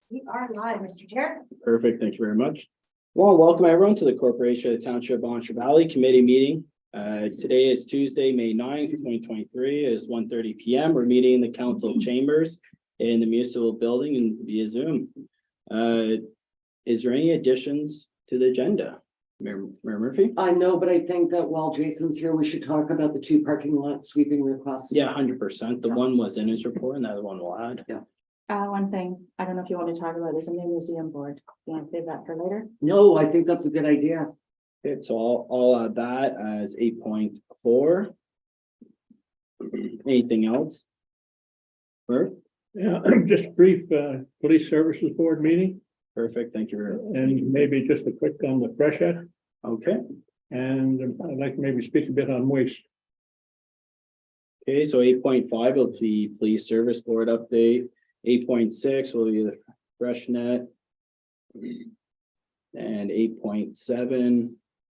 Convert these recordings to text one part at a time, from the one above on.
We are live, Mr. Chair. Perfect, thank you very much. Well, welcome everyone to the Corporation of the Township of Ontario Valley Committee meeting. Today is Tuesday, May 9th, 2023. It is 1:30 p.m. We're meeting in the council chambers in the municipal building and via Zoom. Is there any additions to the agenda? Mayor Murphy? I know, but I think that while Jason's here, we should talk about the two parking lot sweeping requests. Yeah, 100%. The one was in his report and the other one will add. One thing, I don't know if you want to talk about, there's a new museum board. You want to save that for later? No, I think that's a good idea. Okay, so I'll add that as 8.4. Anything else? Bert? Yeah, just brief police services board meeting Perfect, thank you. and maybe just a quick on the freshet. Okay, And I'd like to maybe speak a bit on waste. okay, so 8.5 will be police service board update. 8.6 will be the fresh net. And 8.7,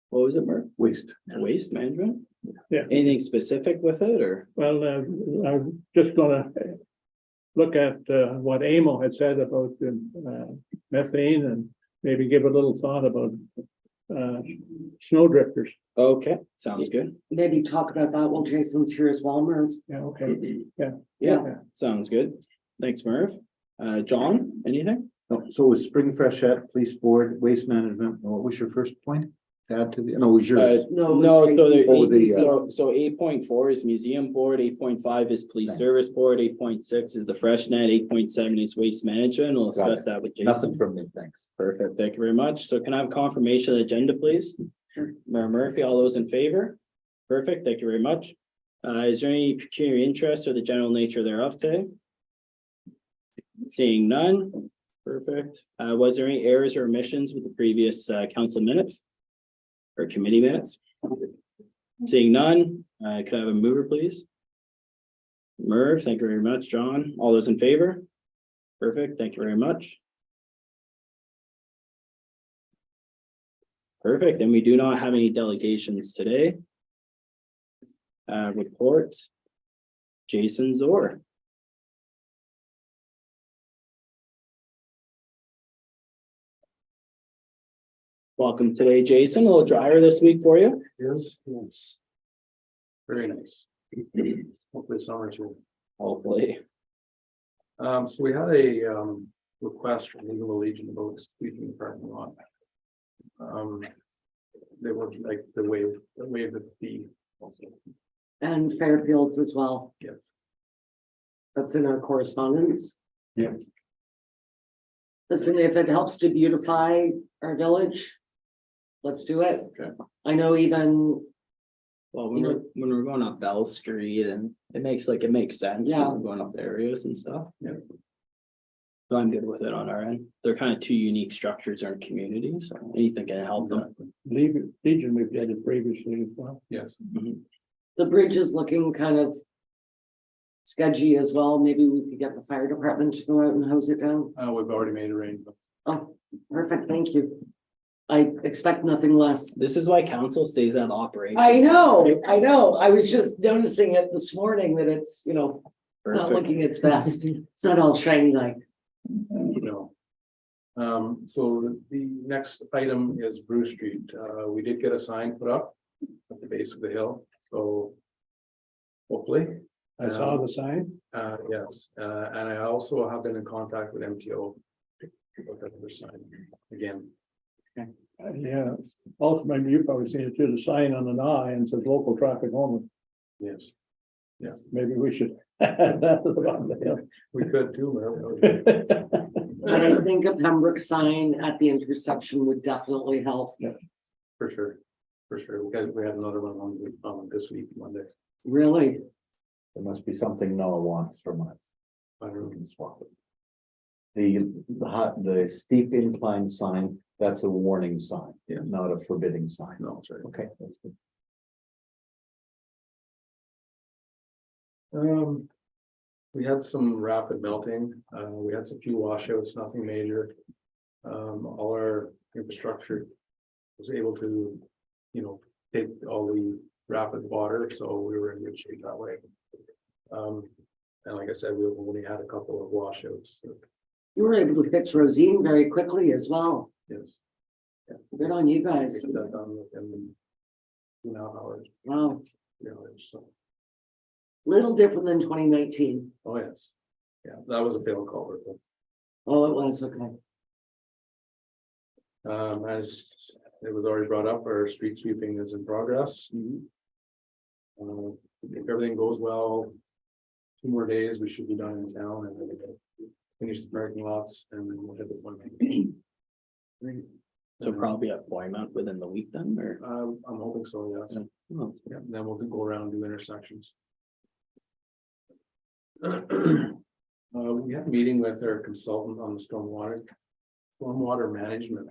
what was it, Mark? Waste. Waste management? Yeah. Anything specific with it or? Well, I'm just gonna look at what Amo had said about methane and maybe give a little thought about snow drifters. Okay, sounds good. Maybe talk about that while Jason's here as well, Merv. Yeah, okay. Yeah. Sounds good. Thanks, Merv. John, anything? So it was Spring Freshet, Police Board, Waste Management, and what was your first point? To add to the, no, it was yours. No. No, so Jason- Oh, the, so 8.4 is museum board, 8.5 is police Thanks. service board, 8.6 is the fresh net, 8.7 is waste management. We'll Got discuss that with Jason. Nothing from me, thanks. Perfect, thank you very much. So can I have confirmation of the agenda, please? Sure. Mayor Murphy, all those in favor? Perfect, thank you very much. Is there any pecuniary interest or the general nature thereof today? Seeing none, perfect. Was there any errors or omissions with the previous council minutes? Or committee minutes? Seeing none, could I have a mover, please? Merv, thank you very much. John, all those in favor? Perfect, thank you very much. Perfect, and we do not have any delegations today. Reports. Jason Zor. Welcome today, Jason. A little drier this week for you. Yes, yes. Very nice. Hopefully summer too. Hopefully. So we had a request from Legal Legion about sweeping the parking lot. They would like to waive the fee. And Fairfields as well. Yes. That's in our correspondence. Yeah. Listen, if it helps to beautify our village, let's do it. Okay. I know even, Well, when we're going up Bell Street and it makes sense. Yeah. When we're going up the areas and stuff. Yeah. So I'm good with it on our end. They're kind of two unique structures in our community, so anything can help them. Legion, we've done it previously as well. Yes. Mhm. the bridge is looking kind of sketchy as well. Maybe we could get the fire department to go out and hose it down. We've already made arrangements. Oh, perfect, thank you. I expect nothing less. This is why council stays out of operation. I know. I was just noticing it this morning that it's, it's not Perfect. looking its best. It's not all shiny like. No. So the next item is Bruce Street. We did get a sign put up at the base of the hill, so hopefully. I saw the sign. Yes, and I also have been in contact with MTO. About that other sign again. Yeah, also maybe you've probably seen it too, the sign on an eye and says local traffic only. Yes, Maybe we should add that to the bottom of the hill. we could too, Mayor. And I think a Pembroke sign at the intersection would definitely help. For sure, for sure. We had another one on this week, Monday. Really. There must be something Noah wants from us. I don't We know. can swap it. The steep incline sign, that's a warning sign, Yeah. not a forbidding sign. No, that's right. Okay, that's good. We had some rapid melting. We had some few washouts, nothing major. All our infrastructure was able to, take all the rapid water, so we were in good shape that way. And like I said, we only had a couple of washouts. You were able to fix Rosine very quickly as well. Yes. Good on you We guys. get that done within 2.5 hours, Wow, 3 hours, so, little different than 2019. oh, yes. Yeah, that was a failed culvert, but Oh, it was, okay. as it was already brought up, our street sweeping is in progress. If everything goes well, 2 more days, we should be done in town and then finish the parking lots and then we'll hit the front. So probably at Bournemouth within the week then, or? I'm hoping so, yes. Oh, Yeah, then we'll go around and do intersections. We had a meeting with our consultant on the stormwater management.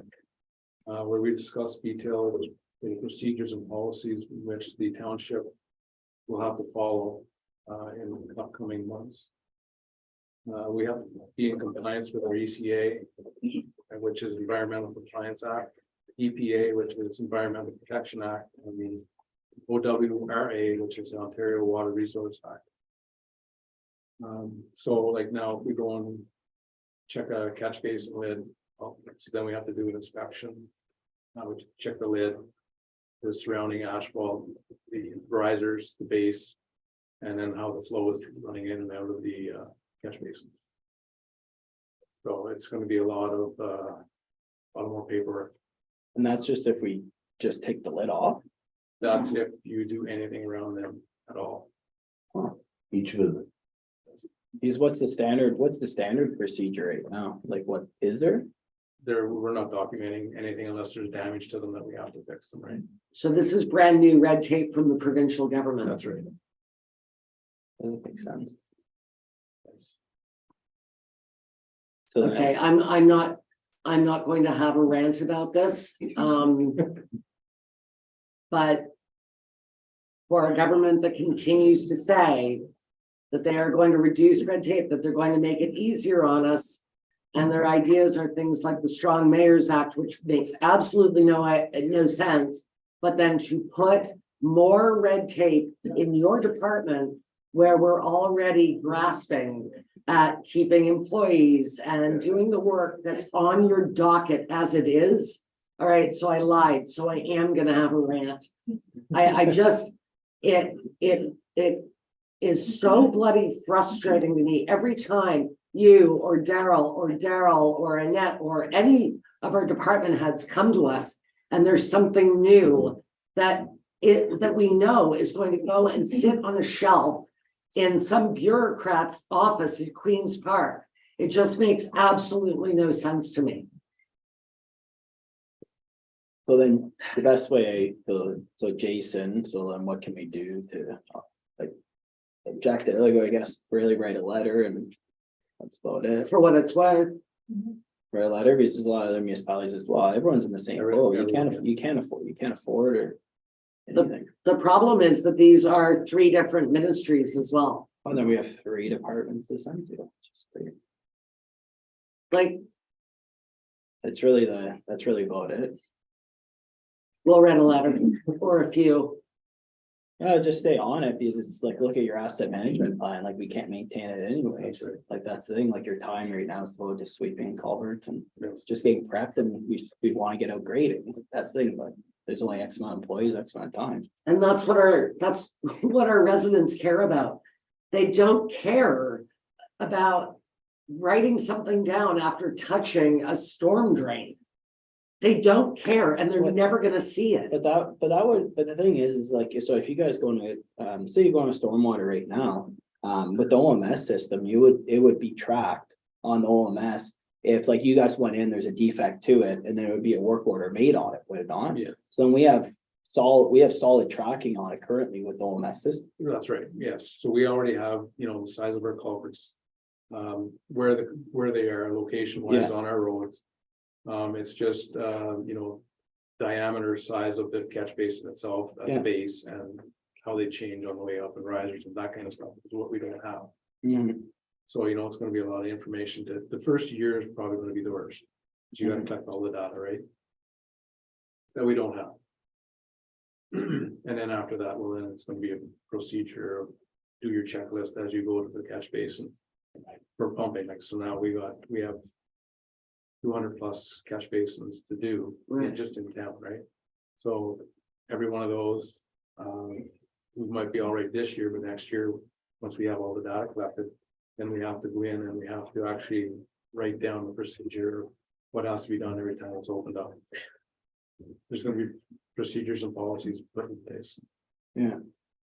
Where we discussed detailed the procedures and policies which the township will have to follow in the upcoming months. We have to be in compliance with our ECA, which is Environmental Compliance Act, EPA, which is Environmental Protection Act, and the OWRA, which is the Ontario Water Resource Act. So like now, if we go and check a catch basin lid, so then we have to do an inspection. We check the lid, the surrounding asphalt, the risers, the base, and then how the flow is running in and out of the catch basin. So it's going to be a lot more paperwork. and that's just if we just take the lid off. That's if you do anything around them at all. Each of them. Because what's the standard procedure right now? Like, what is there? We're not documenting anything unless there's damage to them that we have to fix them, right? So this is brand new red tape from the provincial government. That's right. Doesn't make sense. Yes. So then- Okay, I'm not going to have a rant about this. But for a government that continues to say that they are going to reduce red tape, that they're going to make it easier on us. And their ideas are things like the Strong Mayors Act, which makes absolutely no sense. But then to put more red tape in your department where we're already grasping at keeping employees and doing the work that's on your docket as it is. All right, so I lied, so I am gonna have a rant. I just, it is so bloody frustrating to me every time you or Daryl or Annette or any of our department heads come to us and there's something new that we know is going to go and sit on a shelf in some bureaucrat's office at Queen's Park. It just makes absolutely no sense to me. So then the best way to, so Jason, so then what can we do to like object it? Like, I guess really write a letter and that's about it. For what it's worth. Write a letter because there's a lot of other municipalities as well. Everyone's in the same boat. You can't afford or anything. The problem is that these are 3 different ministries as well. And then we have 3 departments to send to, which is great. Like, That's really about it. we'll write a letter or a few. Yeah, just stay on it because it's like, look at your asset management plan, like we can't maintain it anyway. That's right. Like that's the thing, like your time right now is devoted to sweeping culverts and Yes. just getting prepped and we want to get upgraded. That's the thing, but there's only X amount of employees, X amount of time. And that's what our residents care about. They don't care about writing something down after touching a storm drain. They don't care and they're never gonna see it. But the thing is like, so if you guys go to, say you go on a stormwater right now, with the OMS system, it would be tracked on the OMS. If like you guys went in, there's a defect to it and there would be a work order made on it, would it not? Yeah. So then we have solid tracking on it currently with the OMS system. That's right, yes. So we already have, the size of our culverts. Where they are location wise on our roads. It's just, diameter size of the catch basin itself at the base and how they change on the way up and risers and that kind of stuff is what we don't have. So, it's gonna be a lot of information the first year is probably gonna be the worst. 'Cause you gotta collect all the data, right? That we don't have. And then after that, well, then it's gonna be a procedure of do your checklist as you go to the catch basin. For pumping, like, so now we have 200 plus catch basins to do, Right. just in town, right? So every one of those, we might be all right this year, but next year, once we have all the data collected, then we have to go in and we have to actually write down the procedure, what has to be done every time it's opened up. There's gonna be procedures and policies put in place.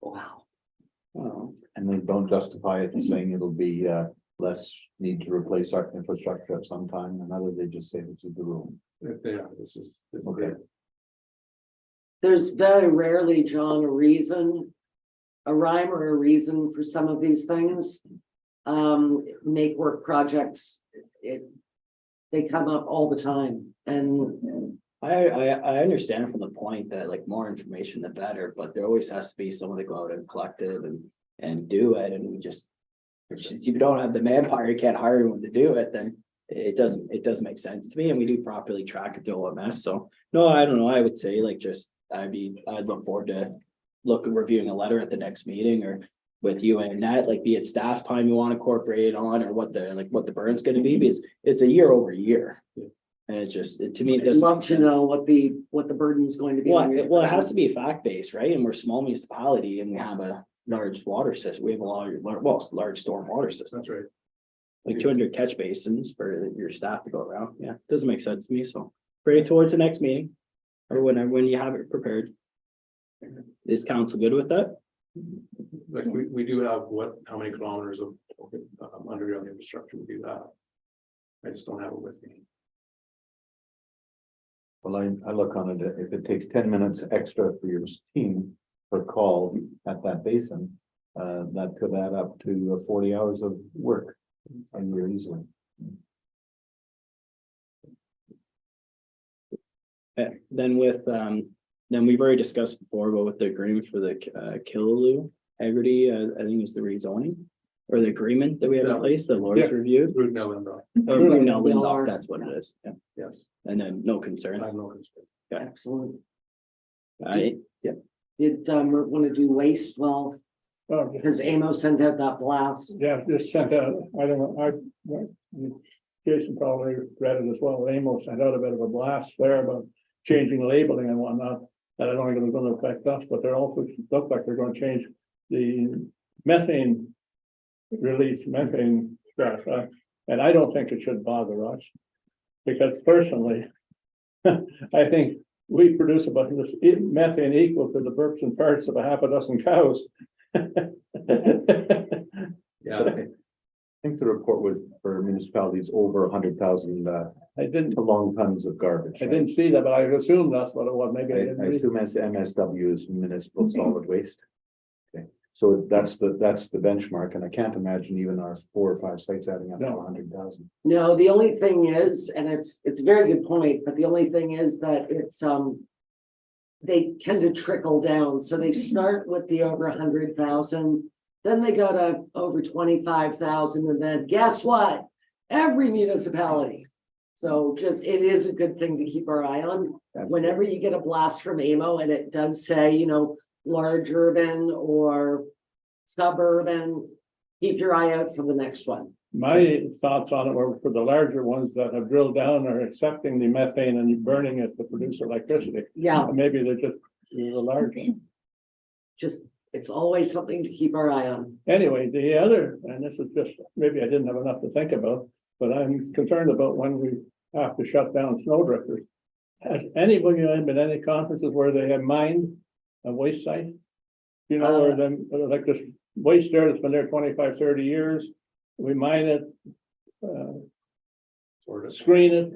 Wow. Oh, And they don't justify it in saying it'll be less need to replace our infrastructure at some time, another, they just say this is the rule. Yeah, this is. Okay. There's very rarely, John, a reason, a rhyme or a reason for some of these things. Make work projects, they come up all the time and I understand from the point that like more information the better, but there always has to be someone to go out and collect it and do it, and we just. It's just, if you don't have the manpower, you can't hire anyone to do it, then it doesn't make sense to me, and we do properly track it to OMS, so. No, I don't know, I would say like just, I'd look forward to reviewing a letter at the next meeting or with you and Nat, like be it staff time you want to incorporate on or what the burn's gonna be, because it's a year over year. And it's just, to me, it I'd doesn't. love make to sense. know what the burden is going to be. Well, on your- it has to be fact-based, right? And we're a small municipality and we have a large water system. We have a large storm water system, That's right. like 200 catch basins for your staff to go around. Yeah, doesn't make sense to me, so bring it towards the next meeting. Or when you have it prepared. Is council good with that? Like, we do have how many kilometers of underground infrastructure we do that. I just don't have it with me. Well, I look on it, if it takes 10 minutes extra for your team per call at that basin, that could add up to 40 hours of work a year easily. Then then we've already discussed before, but with the agreement for the Killaloe Haggerty, I think it's the rezoning. Or the agreement that we have in Yeah. place, the lawyers reviewed. Root now and No, LR. that's what it is, yeah, yes, and then no I concern. have no concern. Excellent. Yeah, Did Mert want to do waste? Well, Oh, because Amos sent out that blast. yeah, just sent out, I don't know, Jason probably read it as well. Amos sent out a bit of a blast there about changing labeling and whatnot. That I don't think it's gonna affect us, but they're also look like they're gonna change the methane gas, and I don't think it should bother us. Because personally, I think we produce about this methane equal to the burps and farts of a half a dozen cows. Yeah, I think the report was for municipalities over 100,000 I didn't long tons of garbage. I right? didn't see that, but I assumed that's what it was. Maybe I I didn't read. assume as MSW is municipal solid waste. Okay, so that's the benchmark, and I can't imagine even our 4 or 5 sites adding up to No. 100,000. No, the only thing is, and it's a very good point, but the only thing is that it's, they tend to trickle down. So they start with the over 100,000, then they go to over 25,000, and then guess what? Every municipality. So just, it is a good thing to keep our eye on. Whenever you get a blast from AMO and it does say, large urban or suburban, keep your eye out for the next one. My thoughts on it were for the larger ones that have drilled down are accepting the methane and burning it to produce electricity. Yeah, Maybe they're just the large. just, it's always something to keep our eye on. Anyway, the other, and this is just, maybe I didn't have enough to think about, but I'm concerned about when we have to shut down snow drifters. Has anybody been at any conferences where they have mined a waste site? Where them, like this waste there that's been there 25, 30 years, we mine it, sort of. screen it,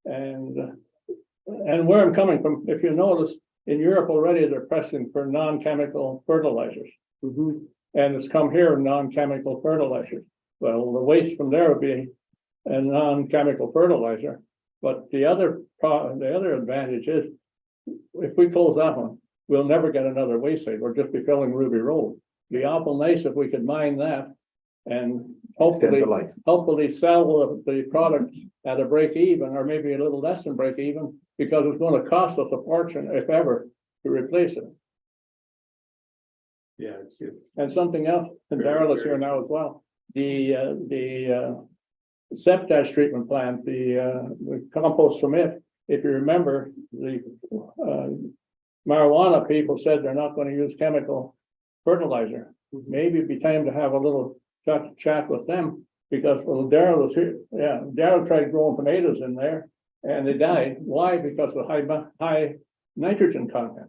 and where I'm coming from, if you notice, in Europe already, they're pressing for non-chemical fertilizers. Mhm. And it's come here, non-chemical fertilizers. Well, the waste from there would be a non-chemical fertilizer. But the other advantage is, if we close that one, we'll never get another waste site. We'll just be filling Ruby Road. Be awful nice if we could mine that and Extend hopefully the life. sell the product at a break even, or maybe a little less than break even, because it's gonna cost us a fortune, if ever, to replace it. Yeah, it's And something else, and Very, Darrell is very here now as well. the septic treatment plant, the compost from it, if you remember, the marijuana people said they're not gonna use chemical fertilizer. Maybe it'd be time to have a little chat with them, because when Daryl was here, Daryl tried growing tomatoes in there and they died. Why? Because of high nitrogen content.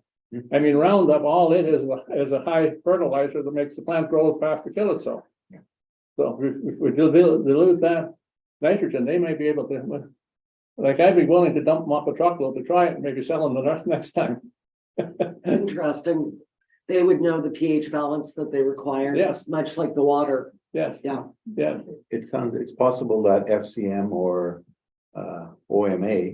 I mean, Roundup, all it is a high fertilizer that makes the plant grow as fast to kill itself. So if we dilute that nitrogen, they may be able to, like, I'd be willing to dump them off a truckload to try it and maybe sell them the next time. Interesting. They would know the pH balance that they require. Yes. Much like the water. Yes, Yeah. yeah, It's possible that FCM or OMA,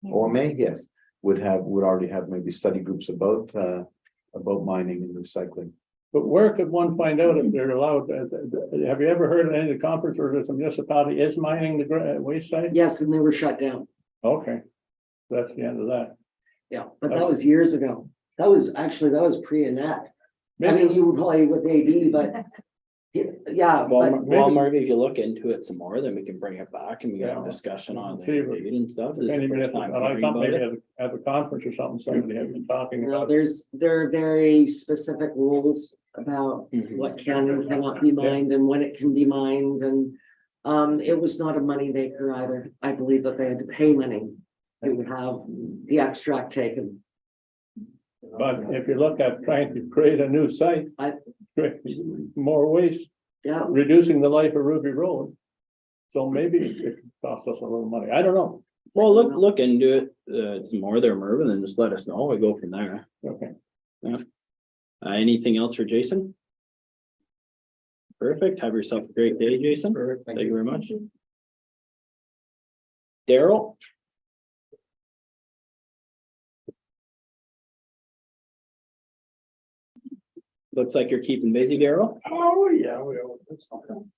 OMA, yes, would already have maybe study groups about mining and recycling. but where could one find out if they're allowed? Have you ever heard of any of the conference where there's a municipality is mining the waste site? Yes, and they were shut down. Okay, that's the end of that. Yeah, but that was years ago. That was pre-Annette. I mean, you were probably with AD, but yeah, Well, but well, Marty, if you look into it some more, then we can bring it back and we got Yeah. a discussion on the See if- date and stuff. This is the Anybody first time I hearing thought about maybe it. at a conference or something, somebody had been talking you know, about it. there are very specific rules about Mhm. what can and cannot be mined and when it can be mined and. It was not a money maker either. I believe that they had to pay money to have the extract taken. But if you look at trying to create a new site, create more waste, Yeah, reducing the life of Ruby Road. So maybe it could cost us a little money. I don't know. Well, look into it, some more there, Mervin, and just let us know. We go from there. Okay. Anything else for Jason? Perfect. Have yourself a great day, Jason. Thank you very much. Daryl? Looks like you're keeping busy, Daryl. Oh, yeah, we always do something.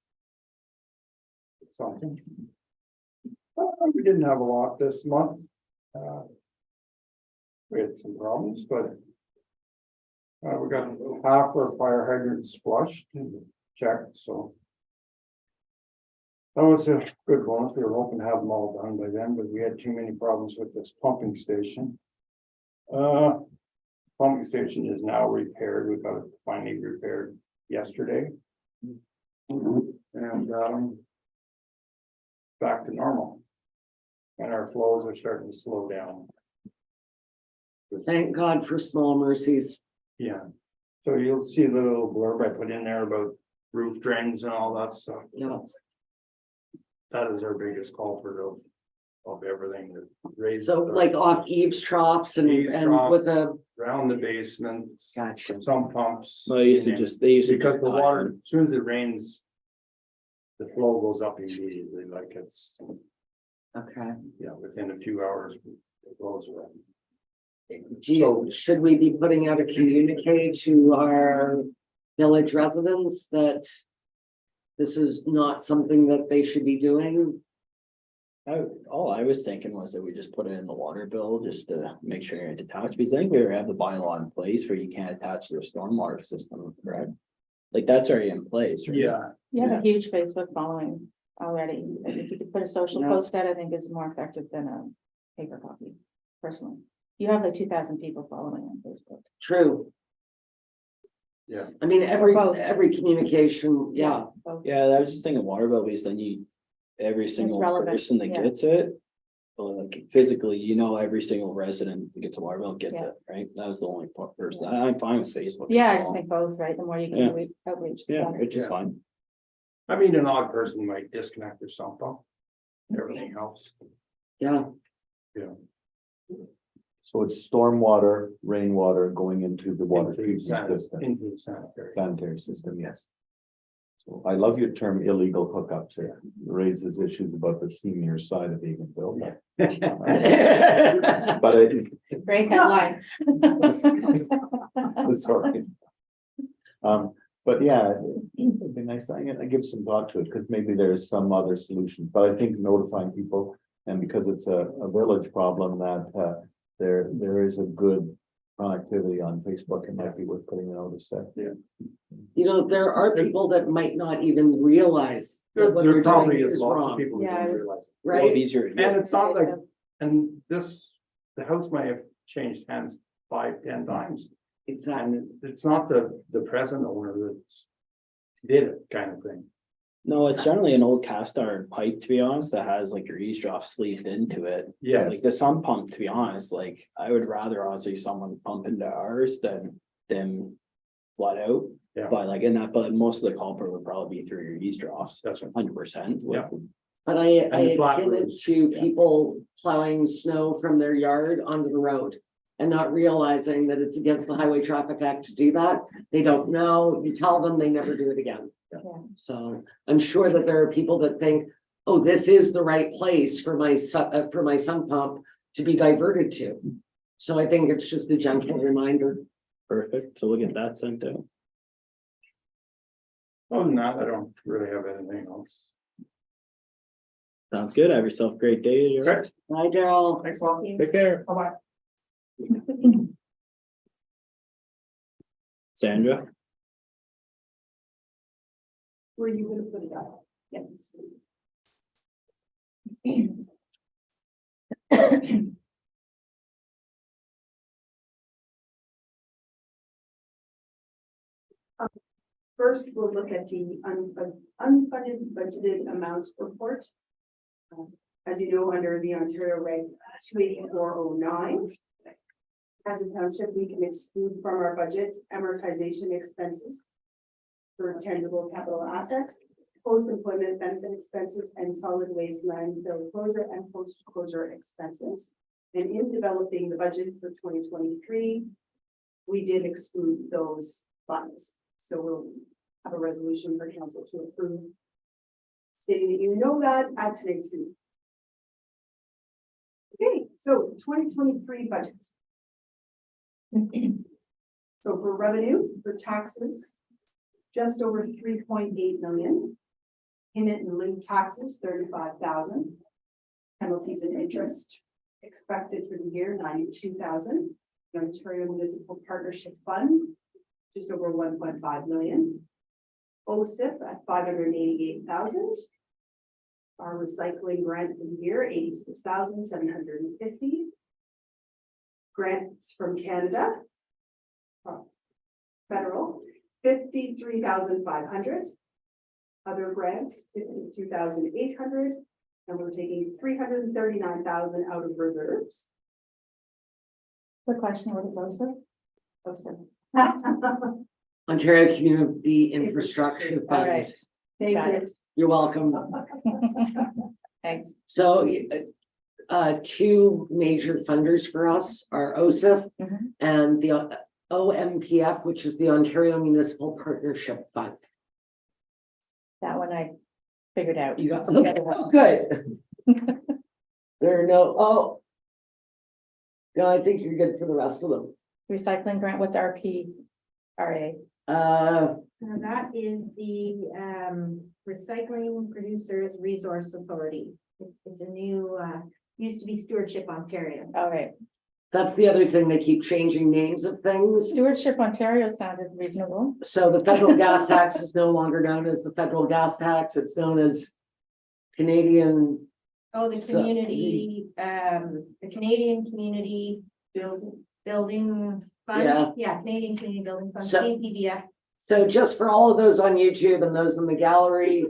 Something. We didn't have a lot this month. We had some problems, but. We got half our fire hydrants flushed and checked, so. That was a good bonus. We were hoping to have them all done by then, but we had too many problems with this pumping station. Pumping station is now repaired. We got it finally repaired yesterday. And back to normal. And our flows are starting to slow down. thank God for small mercies. Yeah. So you'll see the little blurb I put in there about roof drains and all that stuff. Yeah. That is our biggest culprit of everything that raises. So like off eaves troughs and Eavesdrop. with a, Around the basements, gotcha. some pumps. So they used to. Because the water, as soon as it rains. The flow goes up immediately, like it's, Okay. yeah, within a few hours, it goes away. Should we be putting out a communique to our village residents that this is not something that they should be doing? All I was thinking was that we just put it in the water bill just to make sure you're detached, because I think we already have the bylaw in place where you can't attach to the stormwater system, correct? Like that's already in place, right? Yeah, You have a huge Facebook following already. I think you could put a social Yeah. post out, I think is more effective than a paper copy, personally. You have like 2,000 people following on Facebook. True. yeah. I mean, both. every communication, yeah, Both. Yeah, I was just thinking water bill, because then every single relevant, person that yeah. gets it. Well, like physically, every single resident who gets a water bill gets Yeah. it, right? That was the only person. I'm fine with Facebook. Yeah, I just think both, right? The more you Yeah. can outreach. the Yeah, better. which is Yeah. fine. I mean, an odd person might disconnect their sump pump. Everything helps. yeah. Yeah. So it's stormwater, rainwater going into the water Into the treatment system, into the sanitary. sanitary system, yes. So I love your term illegal hookups. It raises issues about the senior side of Eganville. But it, Great headline. sorry. But yeah, it'd be nice, I give some thought to it, because maybe there's some other solution, but I think notifying people. And because it's a village problem that there is a good connectivity on Facebook, it might be worth putting a notice there. You know, there are people that might not even realize that what There they're probably doing is is lots of wrong, people who Yeah, don't realize it. Well, right? these are, And it's not like, and this, the house might have changed hands 5-10 times. Exactly. And it's not the present owner that's did it kind of thing. no, it's generally an old cast iron pipe, to be honest, that has like your eavesdrop sleeved into it. Yes, Like the sump pump, to be honest, like I would rather honestly someone pump into ours than them flood out. Yeah. But like in that, but most of the culprit would probably be through your eavesdrops, that's right. 100%. Yeah. But I And the flat akin it roads, to yeah. people plowing snow from their yard onto the road. And not realizing that it's against the Highway Traffic Act to do that. They don't know, you tell them, they never do it again. Yeah. So I'm sure that there are people that think, oh, this is the right place for my sump pump to be diverted to. So I think it's just a gentle reminder. Perfect, so we'll get that sent out. Other than that, I don't really have anything else. Sounds good, have yourself a great day. Okay, Bye, Daryl. thanks a lot. Take care. Bye-bye. Sandra? Were you gonna put it up? Yes. First, we'll look at the unfunded budgeted amounts report. As you know, under the Ontario Reg 28409. As a township, we can exclude from our budget amortization expenses for tangible capital assets, post-employment benefit expenses, and solid waste landfill closure and post-closure expenses. And in developing the budget for 2023, we did exclude those funds. So we'll have a resolution for council to approve, stating that you know that at today's meeting. Okay, so 2023 budget. So for revenue, for taxes, just over 3.8 million. Payment and linked taxes, 35,000. Penalties and interest expected for the year, 92,000. The Ontario Municipal Partnership Fund, just over 1.5 million. OSIP at 588,000. Our recycling grant for the year, 86,750. Grants from Canada. Federal, 53,500. Other grants, 52,800. And we're taking 339,000 out of reserves. Quick question, what is OSIP? OSIP. Ontario Community Infrastructure All Fund. right. Thank Got you. it. You're welcome. Thanks. So, two major funders for us are OSIF Mhm. and the OMPF, which is the Ontario Municipal Partnership Fund. That one I figured out. You got, oh, good. There are no. No, I think you're good for the rest of them. Recycling grant, what's RPRA? That is the Recycling Producers Resource Authority. It's a new, used to be Stewardship Ontario. All right, That's the other thing, they keep changing names of things. Stewardship Ontario sounded reasonable. So the federal gas tax is no longer known as the federal gas tax, it's known as Canadian. Oh, the So- community, the Canadian Community Building Fund. Yeah. Yeah, Canadian Community Building Fund, So- CPBF. So just for all of those on YouTube and those in the gallery,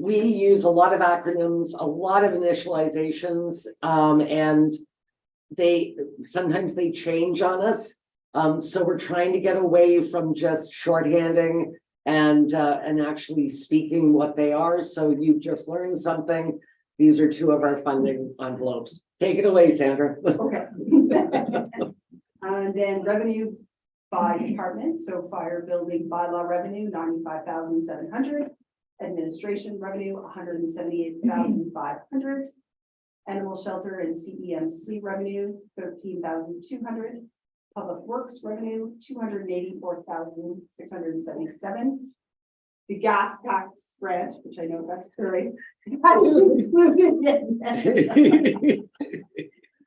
we use a lot of acronyms, a lot of initializations, and sometimes they change on us. So we're trying to get away from just shorthanding and actually speaking what they are. So you've just learned something. These are two of our funding envelopes. Take it away, Sandra. Okay. And then revenue by department, so fire building bylaw revenue, 95,700. Administration revenue, 178,500. Animal shelter and CEMC revenue, 13,200. Public works revenue, 284,677. The gas tax grant, which I know that's very. That is included in that.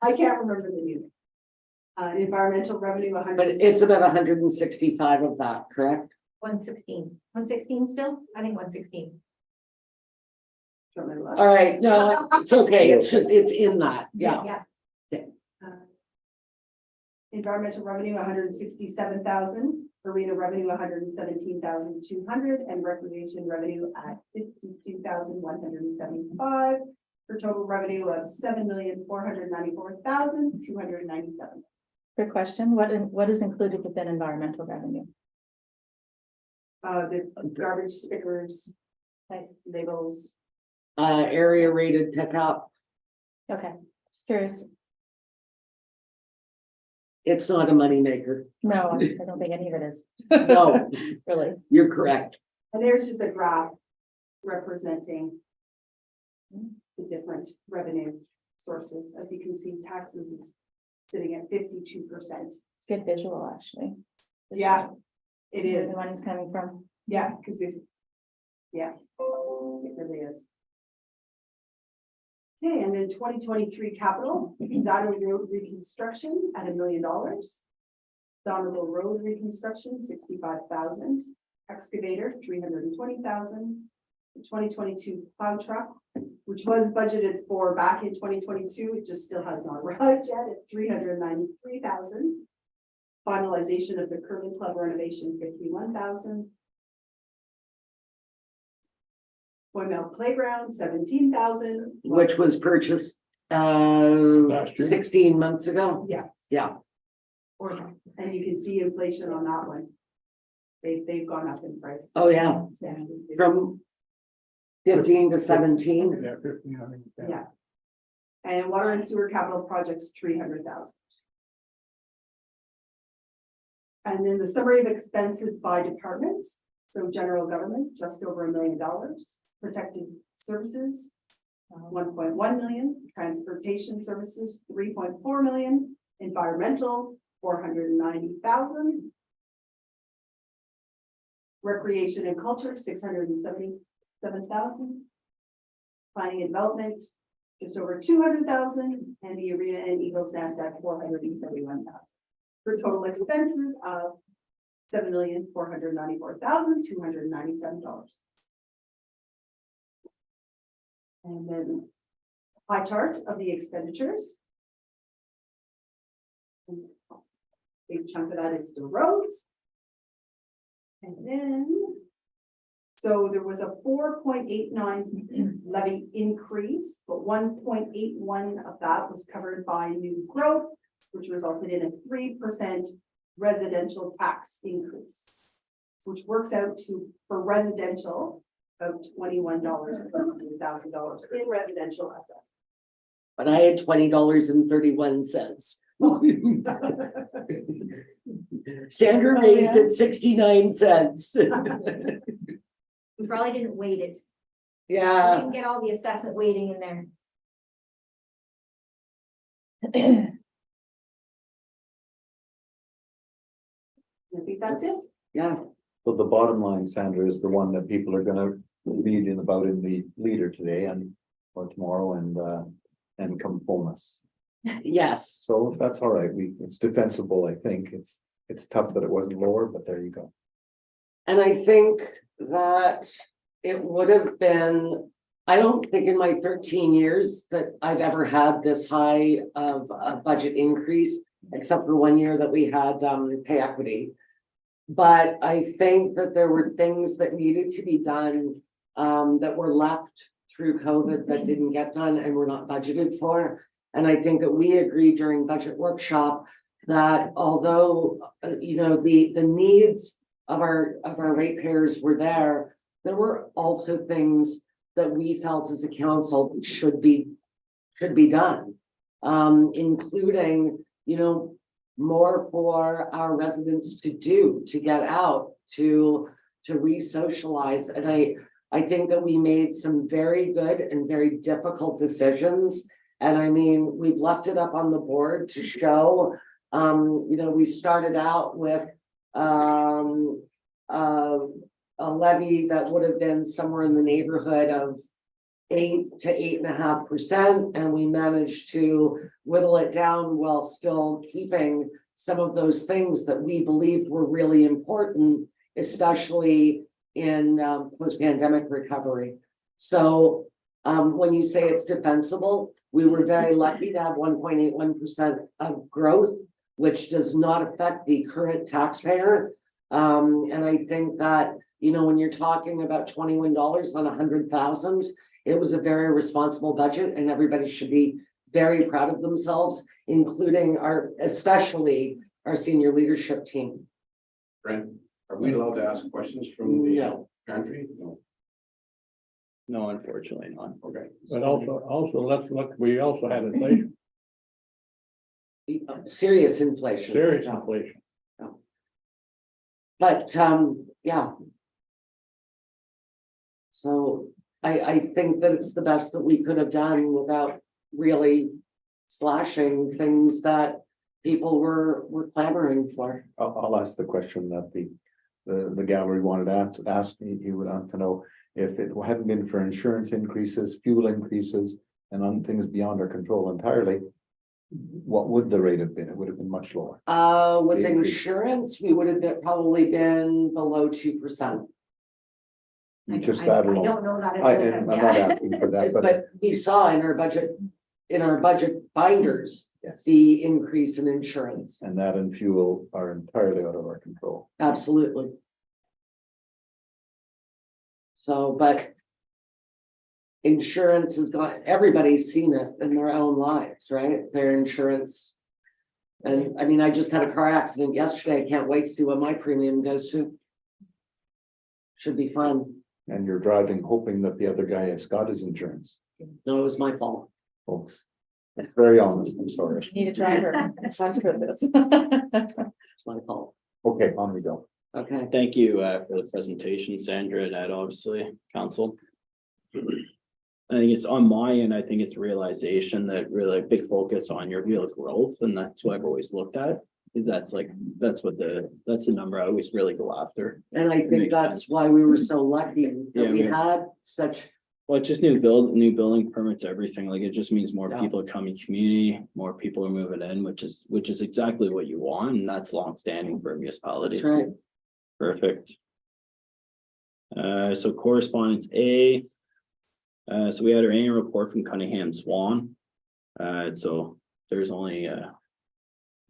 I can't remember the new. Environmental revenue, But 100. it's about 165 of that, correct? 116. 116 still? I think 116. All right, no, it's okay, it's just, it's in that, yeah. Environmental revenue, 167,000, arena revenue, 117,200, and recreation revenue at 52,175, for total revenue of 7,494,297. Quick question, what is included within environmental revenue? The garbage stickers, like labels. Area rated pickup, Okay, just curious. it's not a moneymaker. No, I don't think any of it is. No, Really. you're correct. And there's just a graph representing the different revenue sources. As you can see, taxes is sitting at 52%. It's good visual, actually. Yeah, it Where is. the money's coming from. Yeah, because it really is. Okay, and then 2023 capital, Zado Road reconstruction at $1 million. Donovan Road reconstruction, 65,000. Excavator, 320,000. The 2022 plow truck, which was budgeted for back in 2022, it just still has not arrived yet at 393,000. Finalization of the curling club renovation, 51,000. Mill Playground, 17,000. Which was purchased Last year. 16 months ago. Yes, Yeah, and you can see inflation on that one. They've gone up in price. oh yeah, Yeah. from 15 to 17. Yeah, 1,500. Yeah. And water and sewer capital projects, 300,000. And then the summary of expenses by departments. So general government, just over $1 million. Protected services, 1.1 million. Transportation services, 3.4 million. Environmental, 490,000. Recreation and culture, 677,000. Planning and development, just over 200,000, and the arena and Eagles Nest at 431,000. For total expenses of $7,494,297. And then pie chart of the expenditures. Big chunk of that is still roads. And then, so there was a 4.89 levy increase, but 1.81 of that was covered by new growth, which resulted in a 3% residential tax increase, which works out to, for residential, about $21 per $100,000 in residential assets. But I had $20.31. Sandra raised it 69 cents. We probably didn't weight it. We Yeah, didn't get all the assessment weighting in there. I think that's it. yeah, So the bottom line, Sandra, is the one that people are gonna read in about in the leader today and or tomorrow and come home us. yes. So that's all right. It's defensible, I think. It's tough that it wasn't lower, but there you go. And I think that it would have been, I don't think in my 13 years that I've ever had this high of a budget increase, except for 1 year that we had pay equity. But I think that there were things that needed to be done that were left through COVID that didn't get done and were not budgeted for. And I think that we agreed during budget workshop that although, you know, the needs of our ratepayers were there, there were also things that we felt as a council should be done. Including, you know, more for our residents to do, to get out, to re-socialize. And I think that we made some very good and very difficult decisions. And I mean, we've left it up on the board to show, you know, we started out with a levy that would have been somewhere in the neighborhood of 8 to 8.5%, and we managed to whittle it down while still keeping some of those things that we believed were really important, especially in post-pandemic recovery. So when you say it's defensible, we were very lucky to have 1.81% of growth, which does not affect the current taxpayer. And I think that, you know, when you're talking about $21 on 100,000, it was a very responsible budget, and everybody should be very proud of themselves, including especially our senior leadership team. Brent, are we allowed to ask questions from the No. country? No. No, unfortunately not. Okay. But also, let's look, we also had inflation, Serious inflation. serious inflation. But, yeah. So I think that it's the best that we could have done without really slashing things that people were clamoring for. I'll ask the question that the gallery wanted to ask me. You would want to know if it hadn't been for insurance increases, fuel increases, and on things beyond our control entirely, what would the rate have been? It would have been much lower. With The increase. insurance, we would have probably been below 2%. Just I that don't alone. know that. I'm not asking for that, but But we saw in our budget binders, yes, the increase in insurance. and that and fuel are entirely out of our control. Absolutely. So, but insurance has got, everybody's seen it in their own lives, right? Their insurance. And I mean, I just had a car accident yesterday. I can't wait to see what my premium goes to. Should be fun. And you're driving hoping that the other guy has got his insurance, No, it was my fault. folks. That's very honest, I'm sorry. Need a driver. Talk about this. It's my fault. Okay, on we go. Okay. Thank you for the presentation, Sandra, and Ed, obviously, council. I think it's on my end, I think it's realization that really a big focus on your real growth, and that's what I've always looked at. Is that's the number I always really go after. And I think Makes that's sense. why we were so lucky Yeah, that we we- had such, Well, it's just new building permits, everything, like it just means more Yeah. people are coming community, more people are moving in, which is exactly what you want, and that's longstanding for a municipality. that's right. Perfect. So correspondence A. So we had our annual report from Cunningham Swan. So there's only,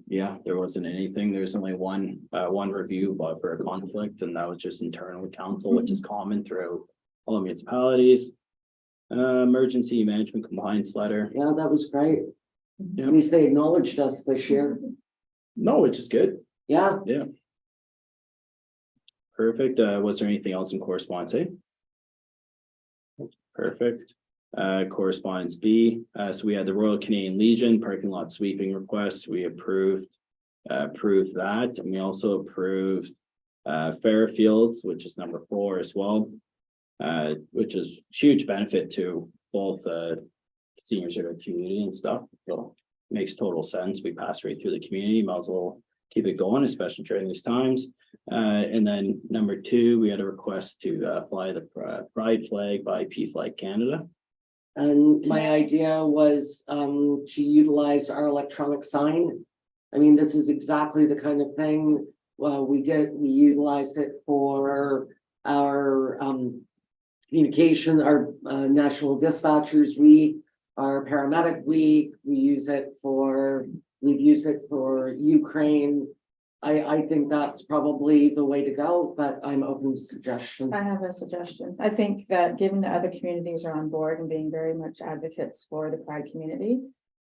yeah, there wasn't anything. There's only one review but for a conflict, and that was just internal with council, which is common throughout all municipalities. Emergency management compliance letter. Yeah, that was great. Yeah. At least they acknowledged us this year. No, which is good. Yeah. Perfect. Was there anything else in correspondence A? Perfect. Correspondence B. So we had the Royal Canadian Legion parking lot sweeping request. We approved that, and we also approved Fairfields, which is number 4 as well. Which is huge benefit to both seniors in our community and stuff. So makes total sense. We pass right through the community, might as well keep it going, especially during these times. And then number 2, we had a request to fly the pride flag by PFlag Canada. And my idea was to utilize our electronic sign. I mean, this is exactly the kind of thing, we utilized it for our communication, our National Dispatchers Week, our Paramedic Week. We've used it for Ukraine. I think that's probably the way to go, but I'm open to suggestions. I have a suggestion. I think that given that other communities are on board and being very much advocates for the Pride community,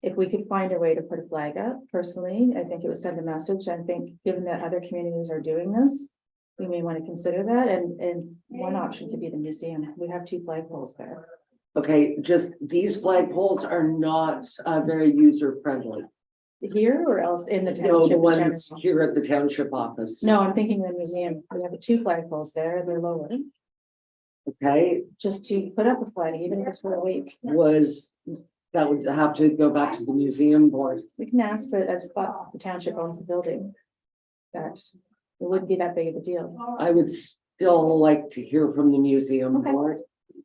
if we could find a way to put a flag up, personally, I think it would send a message. I think given that other communities are doing this, we may want to consider that, and one option could be the museum. We have 2 flagpoles there. Okay, just these flagpoles are not very user friendly. Here or else in the No, township? the in ones general? here at the township office. No, I'm thinking the museum. We have 2 flagpoles there. They're lower. Okay, Just to put up a flag, even if it's for a week. that would have to go back to the museum board. We can ask, but I just thought the township owns the building. That it wouldn't be that big of a deal. I would still like to hear from the museum Okay. board.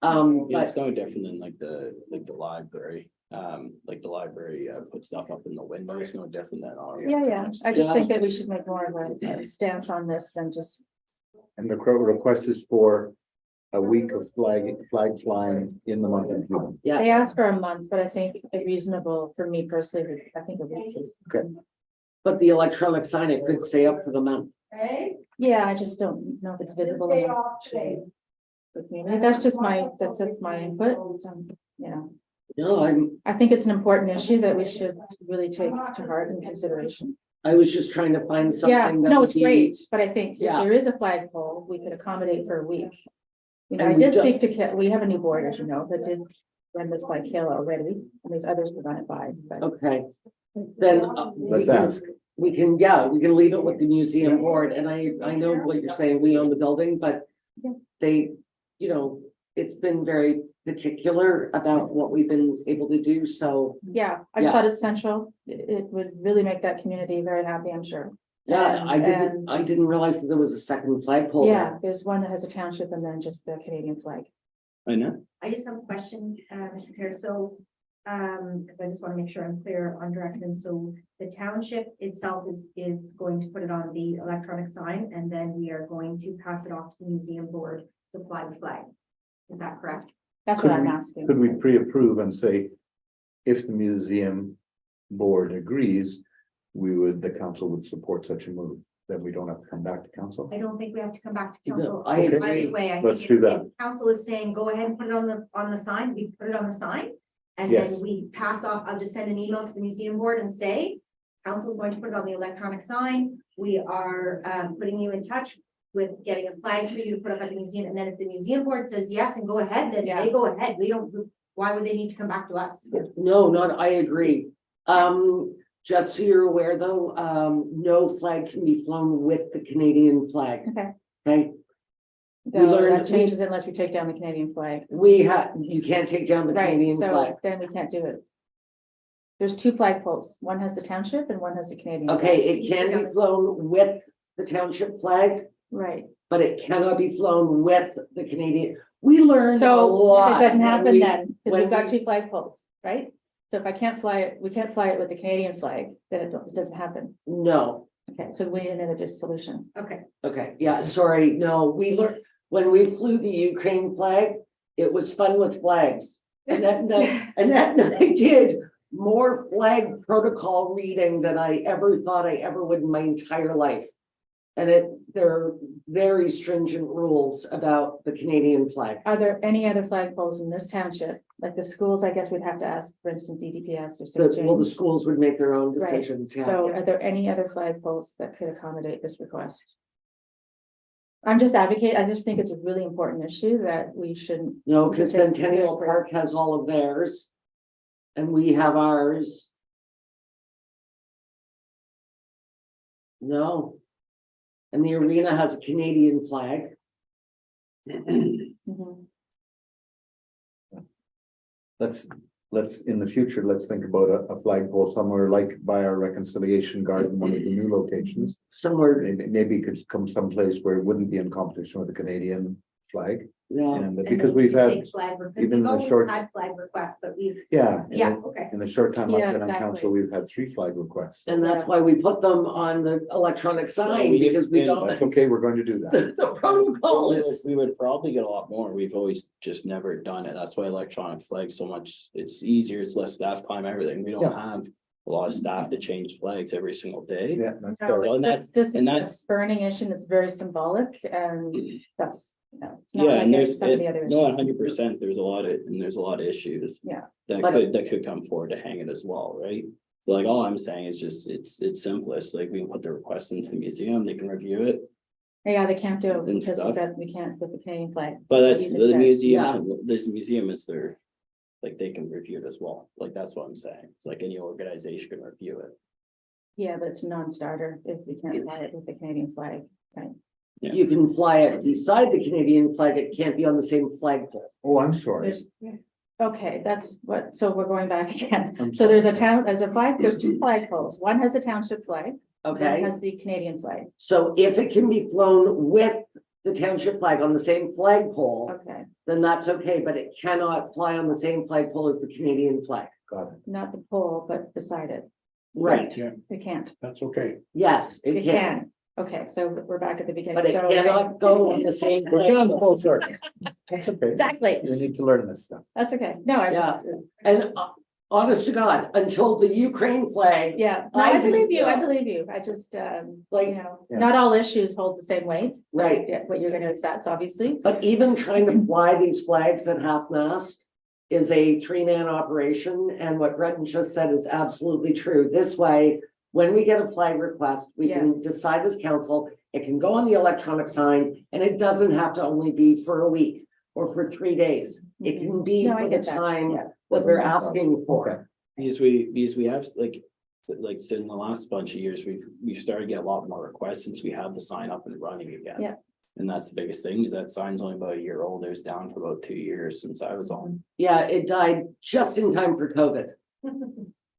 Yeah, But it's no different than like the library. Like the library put stuff up in the window. It's no different than our. Yeah, I just Yeah. think that we should make more of a stance on this than just, And the request is for a week of flag flying in the month of June. they yeah, asked for a month, but I think a reasonable, for me personally, I think a week is. but the electronic sign, it could stay up for the month. Yeah, I just don't know if it's visible enough to the community. That's just my input, you know. No, I think it's an important issue that we should really take to heart and consideration. I was just trying to find Yeah, something that. no, would it's be- great, but I think if Yeah. there is a flagpole, we could accommodate for a week. You know, And I we did don't- speak to, we have a new board, as you know, that did run this by Kayla already, and there's others to run it by, but. Okay, then. Let's ask. We can leave it with the museum board, and I know what you're saying, we own the building, but Yeah. they, you know, it's been very particular about what we've been able to do, so. Yeah, I Yeah. thought it's essential. It would really make that community very happy, I'm sure. Yeah, And- I didn't realize that there was a second flagpole there. Yeah, there's one that has a township and then just the Canadian flag. I know. I just have a question, Mr. Chair, so, because I just want to make sure I'm clear on direction, so the township itself is going to put it on the electronic sign, and then we are going to pass it off to the museum board to fly the flag. Is that correct? That's Could what I'm we- asking. Could we pre-approve and say, if the museum board agrees, the council would support such a move, then we don't have to come back to council? I don't think we have to come back to No, council. I Either agree. way, I Let's think do if- that. if Council is saying, go ahead and put it on the sign, we put it on the sign. And Yes. then we pass off, I'll just send an email to the museum board and say, council is going to put it on the electronic sign. We are putting you in touch with getting a flag for you to put up at the museum. And then if the museum board says yes and go ahead, then Yeah. they go ahead. We don't, why would they need to come back to us? No, I agree. Just so you're aware though, no flag can be flown with the Canadian flag, Okay. okay? No, learned- that changes unless we take down the Canadian flag. You can't take down the Right, Canadian so flag. then we can't do it. There's two flagpoles. One has the township and one has the Canadian. flag. Okay, it can be flown with the township flag, Right, but it cannot be flown with the Canadian. We learned a so lot. it doesn't when happen we- then, because when we've got we- two flagpoles, right? So if I can't fly it, we can't fly it with the Canadian flag, then it doesn't happen. No, Okay, so we need another solution. Okay, okay, yeah, sorry, no, we learned, when we flew the Ukraine flag, it was fun with flags. And that night, I did more flag protocol reading than I ever thought I ever would in my entire life. And there are very stringent rules about the Canadian flag. Are there any other flagpoles in this township? Like the schools, I guess we'd have to ask, for instance, DDPS or St. Well, the James. schools would make their own Right. decisions, yeah. So are there any other flagpoles that could accommodate this request? I'm just advocating, I just think it's a really important issue that we shouldn't. No, we because should take Centennial seriously. Park has all of theirs. And we have ours. No. And the arena has a Canadian flag. Mhm. Let's, in the future, let's think about a flagpole somewhere like by our reconciliation garden, one of the new locations. Somewhere, Maybe it could come someplace where it wouldn't be in competition with the Canadian flag. yeah, And and because then we've had, take flag requests. even We've the always short- had flag requests, but we've, yeah. yeah, okay. In the short time I've Yeah, been on exactly. council, we've had 3 flag requests. and that's why we put them on the electronic sign, we just because we did- don't, That's okay, we're going to do that. the protocol is. We would probably get a lot more. We've always just never done it. That's why electronic flags so much, it's easier, it's less staff time, everything. We don't Yeah. have a lot of staff to change flags every single day. Yeah, that's No, fair. Well, and This and is that's- a burning issue, and it's very symbolic, and that's, it's not Yeah, like and there's, some of the other no, issues. 100%, there's a lot of issues. Yeah. That But- could come forward to hang it as well, right? Like, all I'm saying is just, it's simplest, like, we can put the request into the museum, they can review it. Yeah, they can't do it And because stuff. we can't with the Canadian flag. But that's You just the said, museum, this museum is their, like, they can review it as well, like, that's what I'm saying, it's like any organization can review it. Yeah, but it's a non-starter if we can't fly it with the Canadian flag, right? Yeah. You can fly it beside the Canadian flag, it can't be on the same flagpole. Oh, I'm sorry. There's, okay, that's what, so we're going back again. I'm So there's a flag, there's 2 flagpoles. One has a township flag, one Okay, has the Canadian flag. so if it can be flown with the township flag on the same flagpole, Okay, then that's okay, but it cannot fly on the same flagpole as the Canadian flag. Got it. not the pole, but beside it. Right, Yeah, It can't. that's okay. yes, it It can, can. Okay, so we're back at the beginning. but it So- cannot go on the same. We're down the whole circle. That's okay. Exactly. You need to learn this stuff. That's okay. No, I Yeah. just, And honest to God, until the Ukraine flag, yeah, no, I I believe didn't you. I know. believe you. I just, Like- Yeah. not all issues hold the same weight. right, Yeah, what you're gonna accept, obviously. but even trying to fly these flags at half-mast is a three-man operation, and what Brendan just said is absolutely true. This way, when we get a flag request, we can decide as council, it can go on the electronic sign, and it doesn't have to only be for a week or for 3 days. It can be No, I for the get that. time Yeah. that they're asking for. Because we have like said in the last bunch of years, we've started to get a lot more requests since we have the sign up and running again. Yeah. And that's the biggest thing is that sign's only about a year old. It was down for about 2 years since I was on. Yeah, it died just in time for COVID.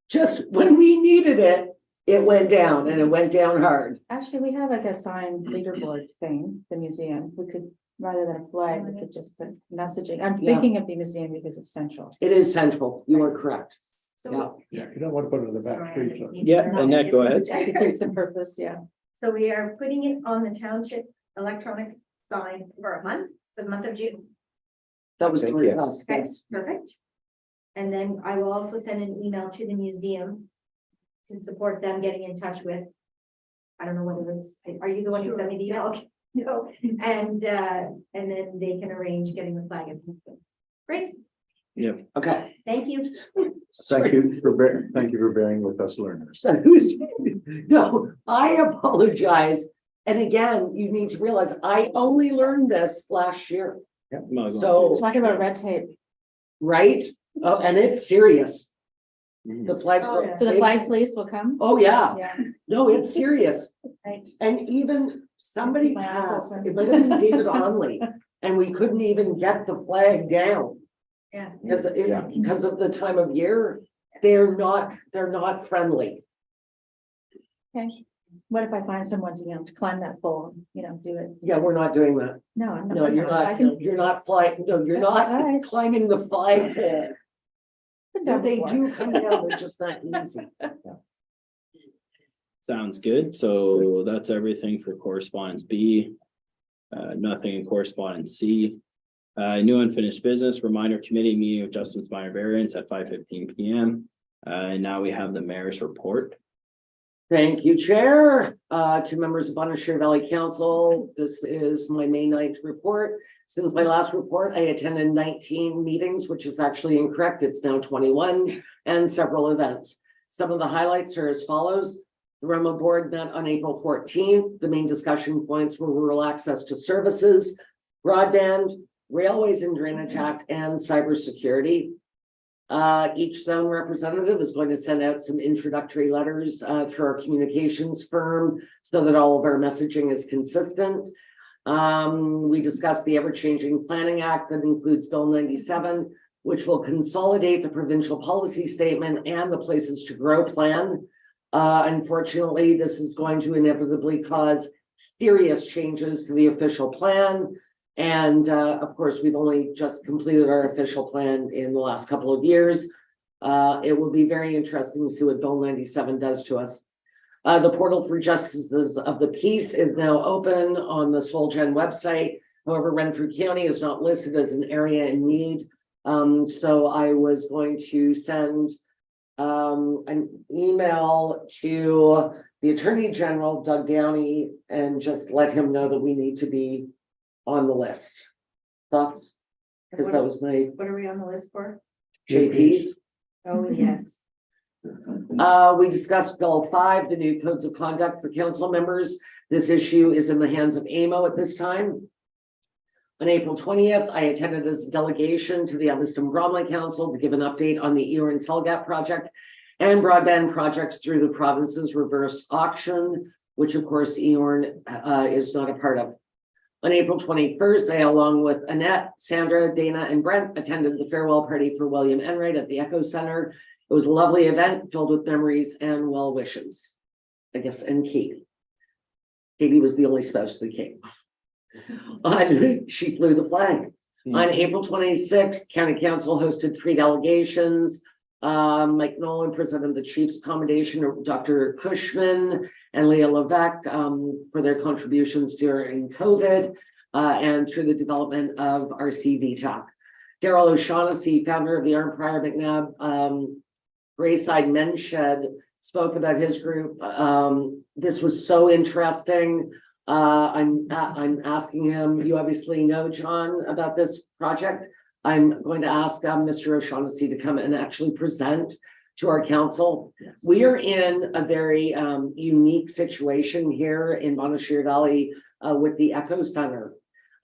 Just when we needed it, it went down, and it went down hard. Actually, we have like a sign leaderboard thing, the museum. We could, rather than a flag, we could just put messaging. I'm Yeah. thinking of the museum because it's central. It is central, you are correct. So- Yeah. Yeah, you don't want to put it in the back Sorry, I streets. just need to Yeah, turn off Annette, the go ahead. projector. It defeats the purpose, yeah. So we are putting it on the township electronic sign for a month, for the month of June. That was the Yes. request, Okay, yes. perfect. And then I will also send an email to the museum to support them getting in touch with. I don't know whether it's, are you the one who sent me the email? Okay. No, and then they can arrange getting the flag in. Great, Okay. thank you. Thank you for bearing with us learners. So who's, no, I apologize. And again, you need to realize I only learned this last year, so, Talk about red tape. right? Oh, and it's serious. Mhm. The flag. Oh, yeah. So the it's- flag police will come? Oh, yeah. Yeah, No, it's serious. right. And even somebody My passed, uncle. it might have been David Onley, and we couldn't even get the flag down. Yeah. Yeah. Because of the time of year, they're not friendly. Okay. What if I find someone to, to climb that pole, do it? Yeah, we're not doing that. No, I'm not. No, you're I not, can- no, you're not flying, no, you're not Alright. climbing the flagpole. Been No, done they before. do come down, they're just not easy. Sounds good. So that's everything for correspondence B. Nothing in correspondence C. New unfinished business, reminder committee meeting with Justin's minor variance at 5:15 PM. And now we have the mayor's report. Thank you, Chair. To members of Bonnecher Valley Council, this is my May 9th report. Since my last report, I attended 19 meetings, which is actually incorrect. It's now 21, and several events. Some of the highlights are as follows. The Roma Board met on April 14th. The main discussion points were rural access to services, broadband, railways and drainage act, and cybersecurity. Each zone representative is going to send out some introductory letters through our communications firm so that all of our messaging is consistent. We discussed the ever-changing planning act that includes Bill 97, which will consolidate the provincial policy statement and the places to grow plan. Unfortunately, this is going to inevitably cause serious changes to the official plan. And of course, we've only just completed our official plan in the last couple of years. It will be very interesting to see what Bill 97 does to us. The portal for Justices of the Peace is now open on the Solgen website. However, Renfrew County is not listed as an area in need. So I was going to send an email to the Attorney General, Doug Downey, and just let him know that we need to be on the list. Thoughts? Because that was my What are we on the list for? JP's. Oh, yes. We discussed Bill 5, the new codes of conduct for council members. This issue is in the hands of AMO at this time. On April 20th, I attended as a delegation to the Elliston Bromley Council to give an update on the Ewan Selgap project and broadband projects through the province's reverse auction, which of course Ewan is not a part of. On April 21st, I, along with Annette, Sandra, Dana, and Brent, attended the farewell party for William Enright at the Echo Center. It was a lovely event filled with memories and well wishes. I guess, and Katie. Katie was the only spouse that came. She flew the flag. On April 26th, County Council hosted 3 delegations. Mike Nolan, President of the Chiefs Commendation, Dr. Cushman and Leah Levesque for their contributions during COVID and through the development of our CVTAC. Daryl O'Shaughnessy, founder of the Arm Prior McNabb Grayside Men's Shed, spoke about his group. This was so interesting. I'm asking him, you obviously know, John, about this project. I'm going to ask Mr. O'Shaughnessy to come and actually present to our council. We are in a very unique situation here in Montashire Valley with the Echo Center.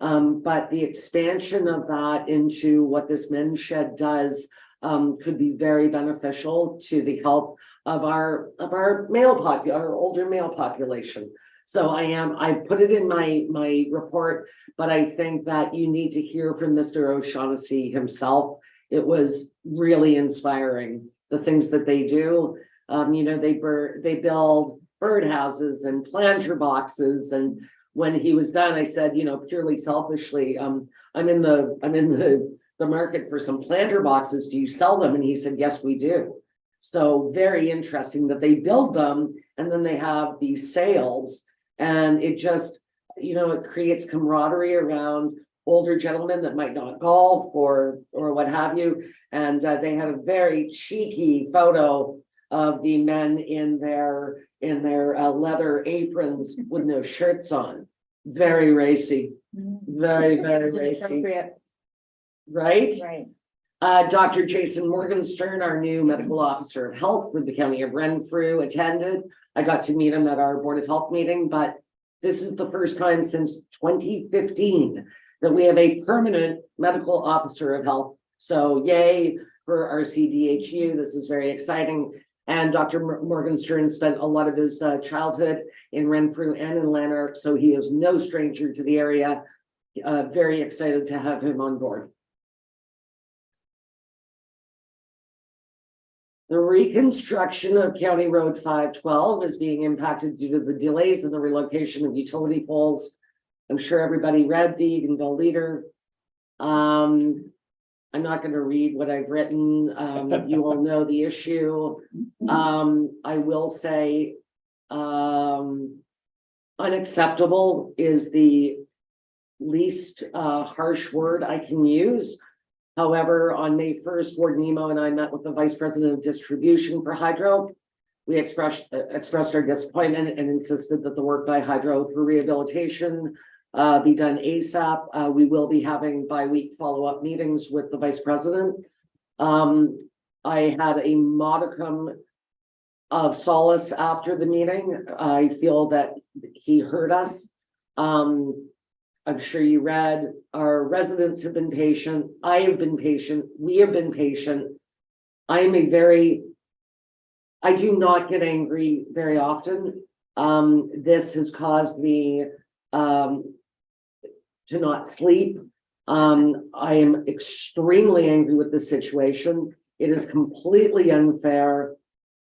But the expansion of that into what this men's shed does could be very beneficial to the health of our our older male population. So I put it in my report, but I think that you need to hear from Mr. O'Shaughnessy himself. It was really inspiring, the things that they do. They build birdhouses and planter boxes. And when he was done, I said, purely selfishly, I'm in the market for some planter boxes. Do you sell them? And he said, yes, we do. So very interesting that they build them and then they have these sales. And it just, it creates camaraderie around older gentlemen that might not golf or what have you. And they had a very cheeky photo of the men in their leather aprons with no shirts on. Very racy, very, very racy, Appropriate. right? Right. Dr. Jason Morgenstern, our new medical officer of health for the county of Renfrew, attended. I got to meet him at our Board of Health meeting, but this is the first time since 2015 that we have a permanent medical officer of health. So yay for our CDHU. This is very exciting. And Dr. Morgenstern spent a lot of his childhood in Renfrew and in Lanark, so he is no stranger to the area. Very excited to have him on board. The reconstruction of County Road 512 is being impacted due to the delays in the relocation of utility poles. I'm sure everybody read the Eganville Leader. I'm not going to read what I've written. You all know the issue. I will say unacceptable is the least harsh word I can use. However, on May 1st, Ward Nemo and I met with the Vice President of Distribution for Hydro. We expressed our disappointment and insisted that the work by Hydro for rehabilitation be done ASAP. We will be having bi-week follow-up meetings with the Vice President. I had a modicum of solace after the meeting. I feel that he heard us. I'm sure you read, our residents have been patient. I have been patient. We have been patient. I do not get angry very often. This has caused me to not sleep. I am extremely angry with the situation. It is completely unfair,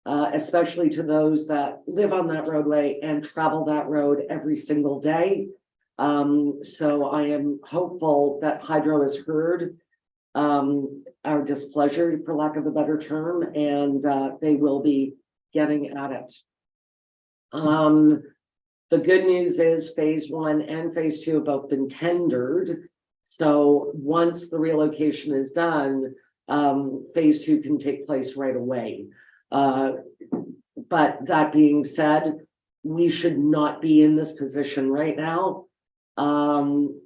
especially to those that live on that roadway and travel that road every single day. So I am hopeful that Hydro has heard our displeasure, for lack of a better term, and they will be getting at it. The good news is phase 1 and phase 2 have both been tendered. So once the relocation is done, phase 2 can take place right away. But that being said, we should not be in this position right now.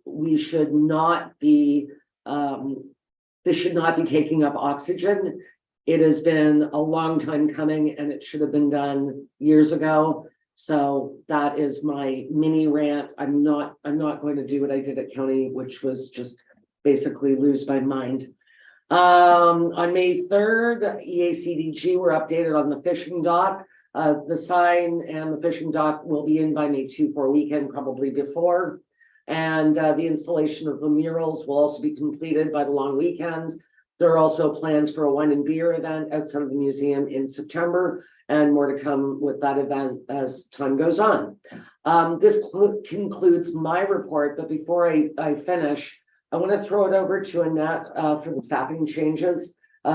We should not be, this should not be taking up oxygen. It has been a long time coming and it should have been done years ago. So that is my mini rant. I'm not going to do what I did at county, which was just basically lose my mind. On May 3rd, EACDG were updated on the fishing dock. The sign and the fishing dock will be in by May 2 weekend, probably before. And the installation of the murals will also be completed by the long weekend. There are also plans for a wine and beer event outside of the museum in September. And more to come with that event as time goes on. This concludes my report, but before I finish, I want to throw it over to Annette for the staffing changes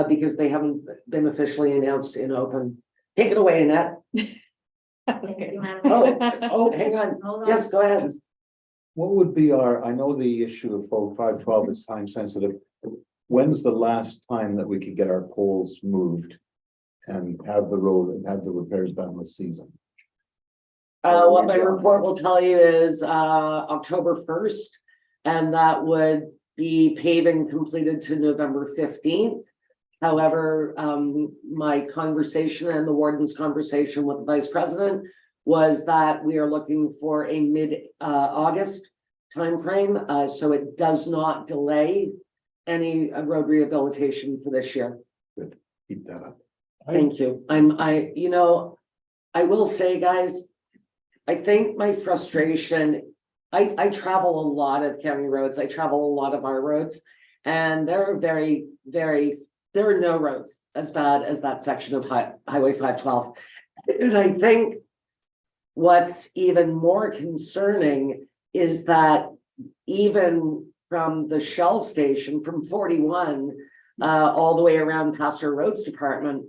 because they haven't been officially announced in open. Take it away, Annette. Thank you, Madam Oh, Mayor. oh, hang on. Hold on. Yes, go ahead. What would be I know the issue of 512 is time sensitive. When's the last time that we could get our poles moved? And have the road and have the repairs done this season? What my report will tell you is October 1st, and that would be paving completed to November 15th. However, my conversation and the warden's conversation with the vice president was that we are looking for a mid-August timeframe, so it does not delay any road rehabilitation for this year. Keep that up. Thank you. I will say, guys, I think my frustration, I travel a lot of county roads. I travel a lot of our roads. And there are there are no roads as bad as that section of Highway 512. And I think what's even more concerning is that even from the Shell station, from 41, all the way around past our roads department,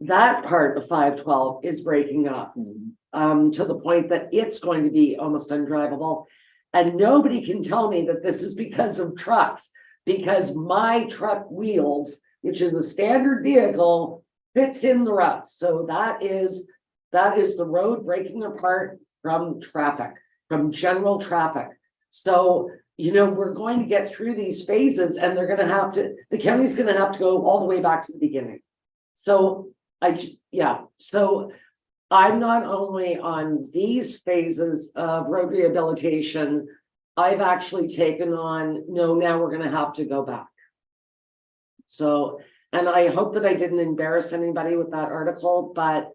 that part of 512 is breaking up to the point that it's going to be almost undrivable. And nobody can tell me that this is because of trucks, because my truck wheels, which is a standard vehicle, fits in the ruts. So that is the road breaking apart from traffic, from general traffic. So, we're going to get through these phases and the county's gonna have to go all the way back to the beginning. So so I'm not only on these phases of road rehabilitation, I've actually taken on, now we're gonna have to go back. So, and I hope that I didn't embarrass anybody with that article, but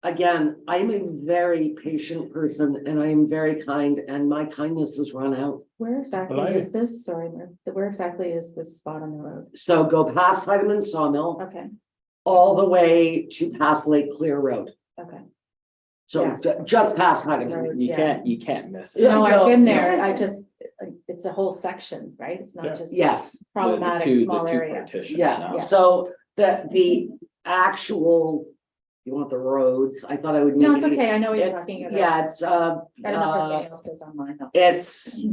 again, I'm a very patient person and I am very kind and my kindness has run out. Where exactly is this? Sorry, where exactly is this spot on the road? So go past Heidemann Sawmill, Okay, all the way to past Lake Clear Road. okay. So Yes. just past Heidemann. Right. You can't miss it. Yeah, No, I've been no. there. It's a whole section, right? It's Yeah. not just. Yes, Problematic small area. partitions yeah. now. So the actual, you want the roads? I thought I would. No, make it's it- okay. I know what you're It's, talking about. yeah, it's I don't know if anything else goes online though. it's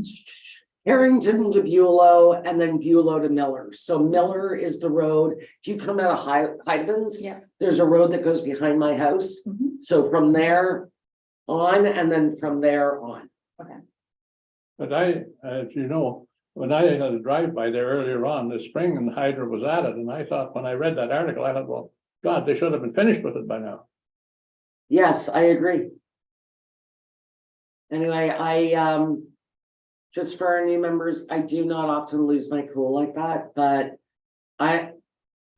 Harrington to Bulow and then Bulow to Miller. So Miller is the road. If you come out of Heidemann's, Yeah. there's a road that goes behind my house. Mhm. So from there on, and then from there on. But as you know, when I had a drive by there earlier on this spring and Hydro was at it, and I thought, when I read that article, I thought, well, God, they should have been finished with it by now. Yes, I agree. Anyway, just for our new members, I do not often lose my cool like that, but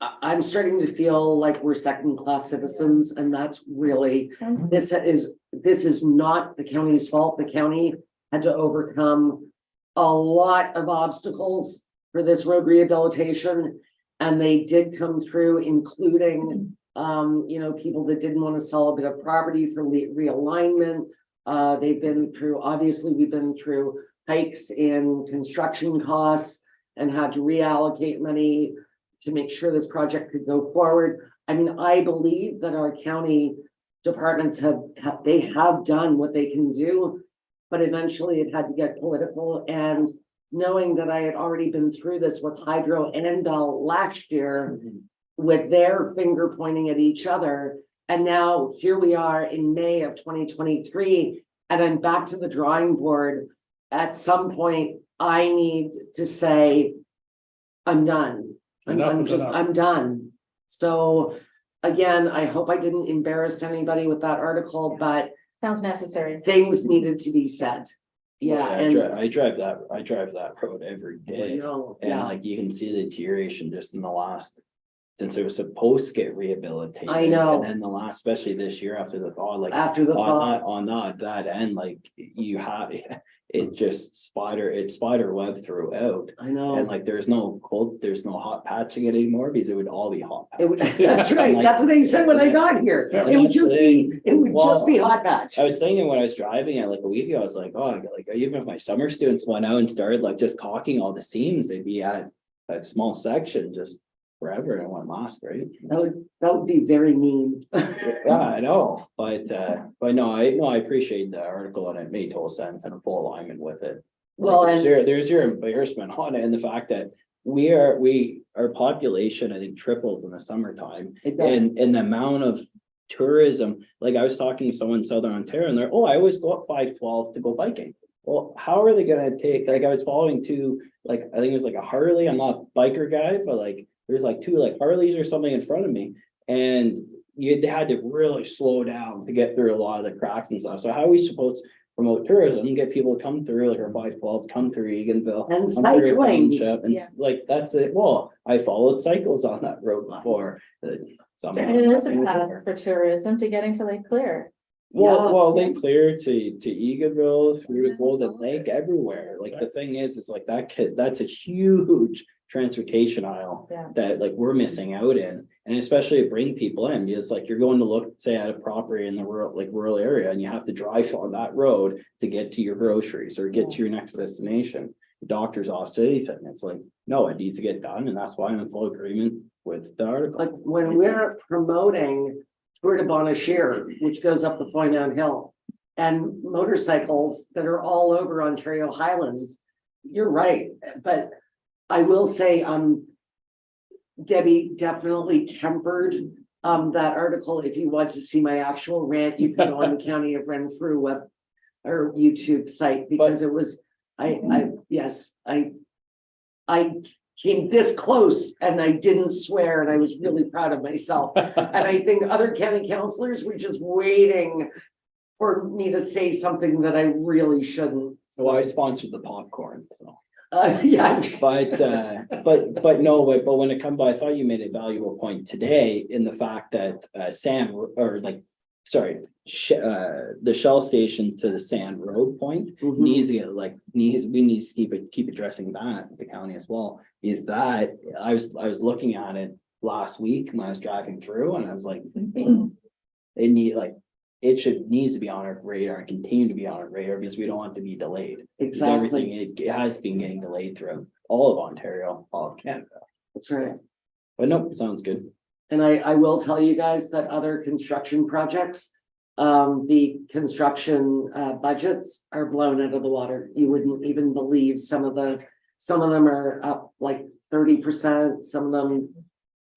I'm starting to feel like we're second-class citizens, and that's really, this is not the county's fault. The county had to overcome a lot of obstacles for this road rehabilitation, and they did come through, including people that didn't want to sell a bit of property for realignment. They've been through, obviously, we've been through hikes in construction costs and had to reallocate money to make sure this project could go forward. I mean, I believe that our county departments have done what they can do, but eventually it had to get political. And knowing that I had already been through this with Hydro and Bell last year, with their finger pointing at each other. And now here we are in May of 2023, and I'm back to the drawing board. At some point, I need to say, I'm done. I'm done. So again, I hope I didn't embarrass anybody with that article, but Sounds necessary. things needed to be said. Yeah, and I drive that road every day. And yeah, like you can see the deterioration just in the last, since it was supposed to get rehabilitated. I know. And then the last, especially this year after the thaw, like after the fall. on that end, like you have, it just spider web throughout. I know. And like, there's no hot patching it anymore because it would all be hot. It would, patch. that's right, Like, that's what they said when I got here. Yeah. It would That's the just be hot patch. I was thinking when I was driving it like a week ago, I was like, oh, like even if my summer students went out and started like just caulking all the seams, they'd be at a small section just forever and it wouldn't last, right? That would be very mean. Yeah, I know, but no, I appreciate the article and it made total sense and a full alignment with it. Well, Like, and there's your embarrassment on it and the fact that our population, I think, triples in the summertime. it does. And the amount of tourism, like I was talking to someone in Southern Ontario and they're, oh, I always go up 512 to go biking. Well, how are they gonna take, like I was following two, like, I think it was like a Harley, I'm not a biker guy, but like, there's like two like Harleys or something in front of me. And they had to really slow down to get through a lot of the cracks and stuff. So how are we supposed to promote tourism, get people to come through, like our 512s, come through Eganville? And come through cycling. Township, and Yeah. like, that's it. Well, I followed cycles on that road before. And there's a path for tourism to getting to Lake Clear. Yeah. Well, they clear to Eganville through the Golden Lake everywhere. Like the thing is, it's like that's a huge transportation aisle Yeah. that like we're missing out in. And especially to bring people in, because like you're going to look, say, at a property in the rural area and you have to drive on that road to get to your groceries or get to your next destination, the doctor's office, anything. It's like, no, it needs to get done. And that's why I'm in full agreement with the article. Like when we're promoting Tour de Bonachir, which goes up the Foynown Hill, and motorcycles that are all over Ontario Highlands, you're right, but I will say, Debbie definitely tempered that article. If you want to see my actual rant, you can go on the County of Renfrew web or YouTube site, because it was, I came this close and I didn't swear and I was really proud of myself. And I think other county councilors were just waiting for me to say something that I really shouldn't. Well, I sponsored the popcorn, so. Yeah. But when it comes by, I thought you made a valuable point today in the fact that the Shell station to the Sand Road point Mhm. needs to get we need to keep addressing that, the county as well. Is that I was looking at it last week when I was driving through and I was like, needs to be on our radar and continue to be on our radar because we don't want to be delayed. Because everything, Exactly. it has been getting delayed throughout all of Ontario, all of Canada. That's right. But no, sounds good. And I will tell you guys that other construction projects, the construction budgets are blown out of the water. You wouldn't even believe some of them are up like 30%, some of them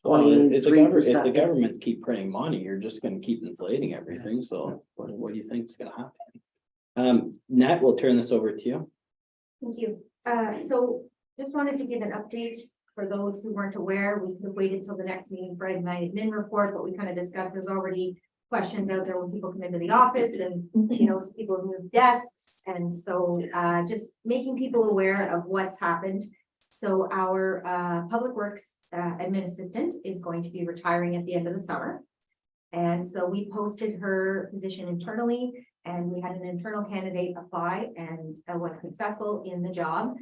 Well, if the 23%. governments keep printing money, you're just gonna keep inflating everything. So what do you think is gonna happen? Nat, we'll turn this over to you. Thank you. So just wanted to give an update for those who weren't aware. We could have waited till the next meeting for my admin report, but we kind of discussed there's already questions out there when people come into the office and, people move desks. And so just making people aware of what's happened. So our public works admin assistant is going to be retiring at the end of the summer. And so we posted her position internally and we had an internal candidate apply and was successful in the job,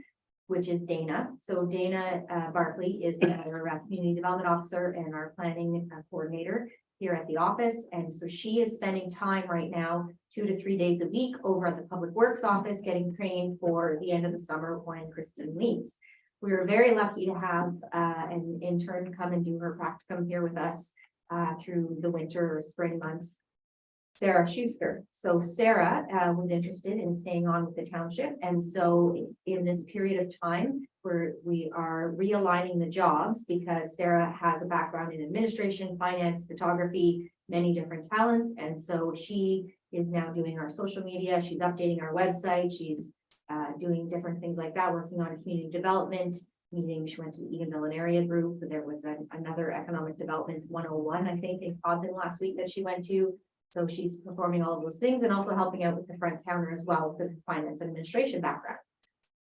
which is Dana. So Dana Barkley is our community development officer and our planning coordinator here at the office. And so she is spending time right now, 2 to 3 days a week over at the public works office, getting trained for the end of the summer when Kristen leaves. We were very lucky to have an intern come and do her practicum here with us through the winter or spring months, Sarah Schuster. So Sarah was interested in staying on with the township. And so in this period of time where we are realigning the jobs, because Sarah has a background in administration, finance, photography, many different talents. And so she is now doing our social media. She's updating our website. She's doing different things like that, working on a community development meeting. She went to the Eganville area group. There was another economic development 101, I think, in Codman last week that she went to. So she's performing all of those things and also helping out with the front counter as well with the finance and administration background.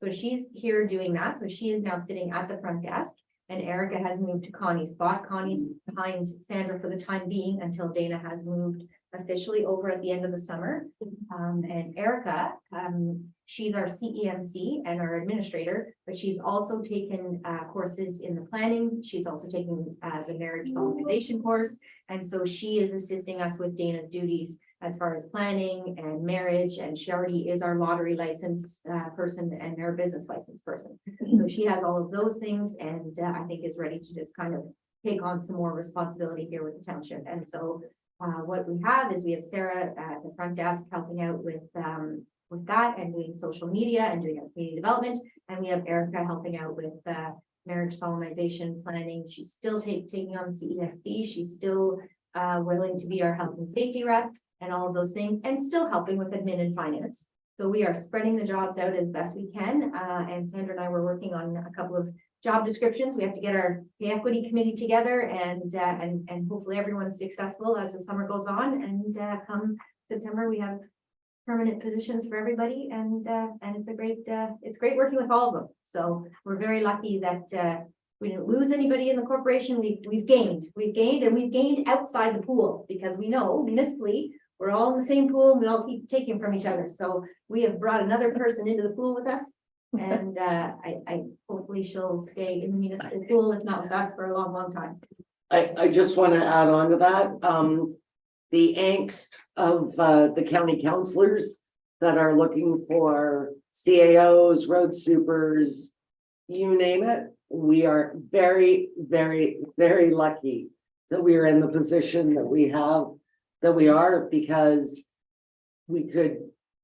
So she's here doing that. So she is now sitting at the front desk and Erica has moved to Connie's spot. Connie's behind Sandra for the time being until Dana has moved officially over at the end of the summer. And Erica, she's our CEMC and our administrator, but she's also taken courses in the planning. She's also taken the marriage solemnization course. And so she is assisting us with Dana's duties as far as planning and marriage. And she already is our lottery license person and our business license person. So she has all of those things and I think is ready to just kind of take on some more responsibility here with the township. And so what we have is we have Sarah at the front desk helping out with that and doing social media and doing our community development. And we have Erica helping out with marriage solemnization planning. She's still taking on the CEFC. She's still willing to be our health and safety rep and all of those things, and still helping with admin and finance. So we are spreading the jobs out as best we can. And Sandra and I were working on a couple of job descriptions. We have to get our pay equity committee together and hopefully everyone's successful as the summer goes on. And come September, we have permanent positions for everybody. And it's great working with all of them. So we're very lucky that we didn't lose anybody in the corporation. We've gained and we've gained outside the pool, because we know municipally we're all in the same pool and we all keep taking from each other. So we have brought another person into the pool with us. And I hopefully she'll stay in the municipal pool, if not with us, for a long, long time. I just want to add on to that, the angst of the county councilors that are looking for CAOs, road supers, you name it. We are very, very, very lucky that we are in the position that we are, because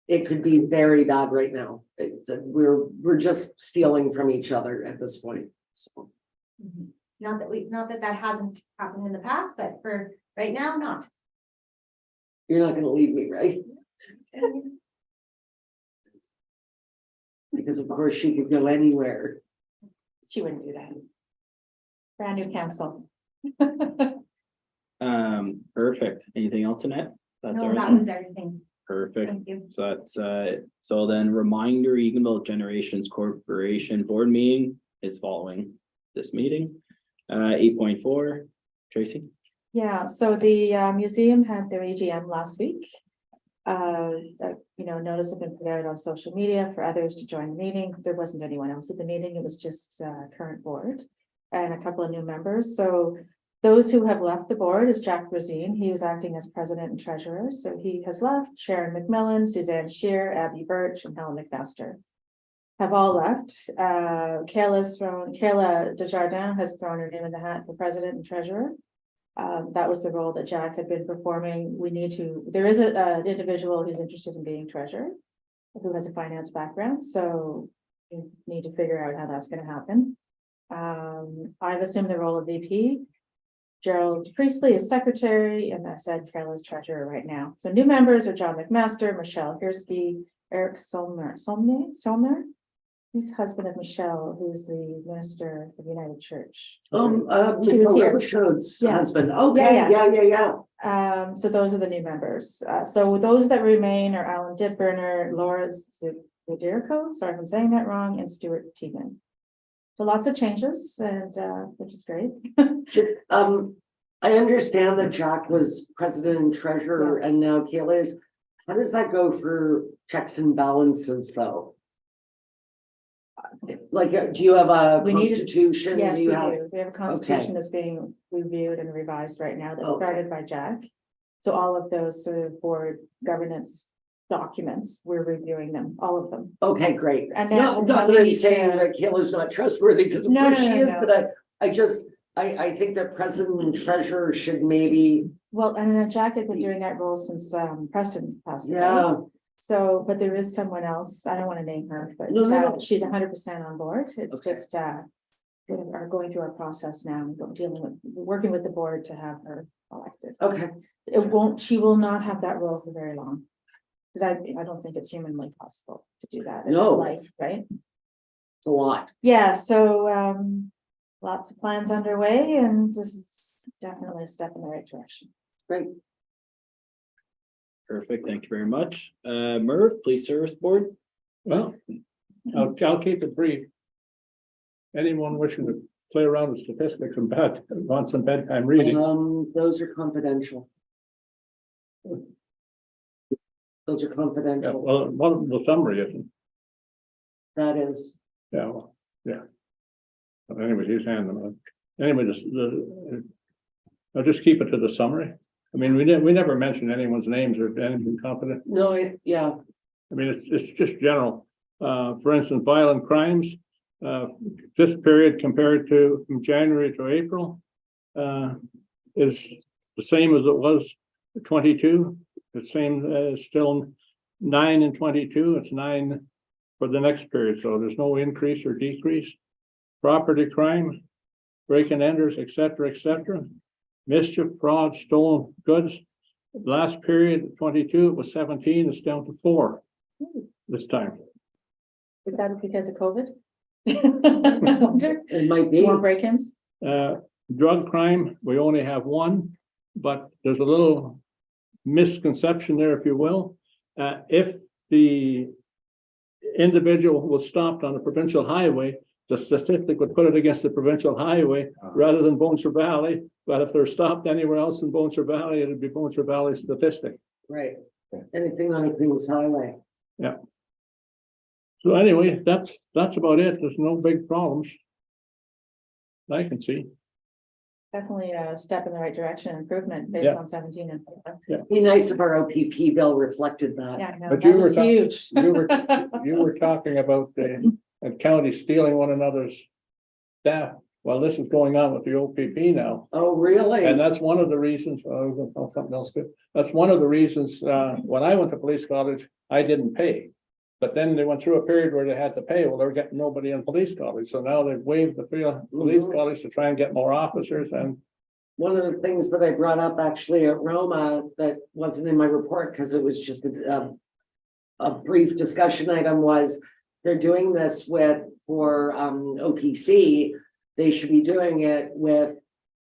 it could be very bad right now. We're just stealing from each other at this point. So Not that hasn't happened in the past, but for right now, not. you're not gonna leave me, right? Because of course she could go anywhere. She wouldn't do that. Brand new council. Perfect. Anything else, Annette? That's No, all that right. was everything. Perfect. Thank you. So that's, so then reminder, Eganville Generations Corporation Board meeting is following this meeting. 8.4, Tracy? Yeah, so the museum had their AGM last week. Notice have been put out on social media for others to join the meeting. There wasn't anyone else at the meeting. It was just current board and a couple of new members. So those who have left the board is Jack Rosine. He was acting as president and treasurer. So he has left. Sharon McMillan, Suzanne Shear, Abby Birch, and Helen McMaster have all left. Kayla Desjardins has thrown her name in the hat for president and treasurer. That was the role that Jack had been performing. There is an individual who's interested in being treasurer, who has a finance background, so you need to figure out how that's going to happen. I've assumed the role of VP. Gerald Priestley is secretary, and I said Carola's treasurer right now. So new members are John McMaster, Michelle Hirsky, Eric Sommer. He's husband of Michelle, who's the minister of United Church. He was here. Yeah. husband. Okay, yeah. So those are the new members. So those that remain are Alan Didburner, Laura Zadirko, sorry if I'm saying that wrong, and Stuart Teagan. So lots of changes, and which is great. I understand that Jack was president and treasurer, and now Kayla is. How does that go for checks and balances, though? Like, do you have a constitution? Yes, Do we you have? do. We have a constitution that's being reviewed and revised right now that Okay. started by Jack. So all of those sort of board governance documents, we're reviewing them, all of them. Okay, great. And No, now not we that I'm need saying to- that Kayla's not trustworthy, because of No, course no, she no, is, no. but I think that president and treasurer should maybe, Well, and then Jack had been doing that role since Preston passed away. yeah, So, but there is someone else, I don't want to name her, but No. she's 100% on board. It's Okay. just we are going through our process now, working with the board to have her elected. okay, She will not have that role for very long. Because I don't think it's humanly possible to do that in No. life, right? it's a lot. Yeah, so lots of plans underway, and this is definitely a step in the right direction. Great. Perfect. Thank you very much. Merv, Police Service Board? Well, I'll keep it brief. Anyone wishing to play around with statistics and want some bedtime reading, Those are confidential. Those are Yeah, confidential. well, one, the summary isn't, That is, yeah, well, yeah. But anyway, he's handing them. Anyway, I'll just keep it to the summary. I mean, we never mention anyone's names or anything confident. no, yeah, I mean, it's just general. For instance, violent crimes, this period compared to from January to April, is the same as it was 22. The same, still 9 and 22. It's 9 for the next period, so there's no increase or decrease. Property crime, break and enters, et cetera, mischief, fraud, stolen goods. Last period, 22, it was 17, it's down to 4 this time. Is that because of COVID? I wonder. it might be. More break-ins? Drug crime, we only have 1, but there's a little misconception there, if you will. If the individual was stopped on a provincial highway, the statistic would put it against the provincial highway rather than Bones Valley. But if they're stopped anywhere else in Bones Valley, it'd be Bones Valley statistic. Right. Anything on a Queens Highway. So anyway, that's about it. There's no big problems I can see. Definitely a step in the right direction, improvement based Yeah. on 17 and. Be nice if our OPP bill reflected that. Yeah, no, But that you were was talk- huge. You were talking about the county stealing one another's staff. Well, this is going on with the OPP now. Oh, really? And that's one of the reasons, I was gonna tell something else, but that's one of the reasons, when I went to police college, I didn't pay. But then they went through a period where they had to pay, well, they were getting nobody in police college, so now they've waived the police Mhm. college to try and get more officers and. One of the things that I brought up actually at Roma that wasn't in my report because it was just a brief discussion item was they're doing this for OPC. They should be doing it with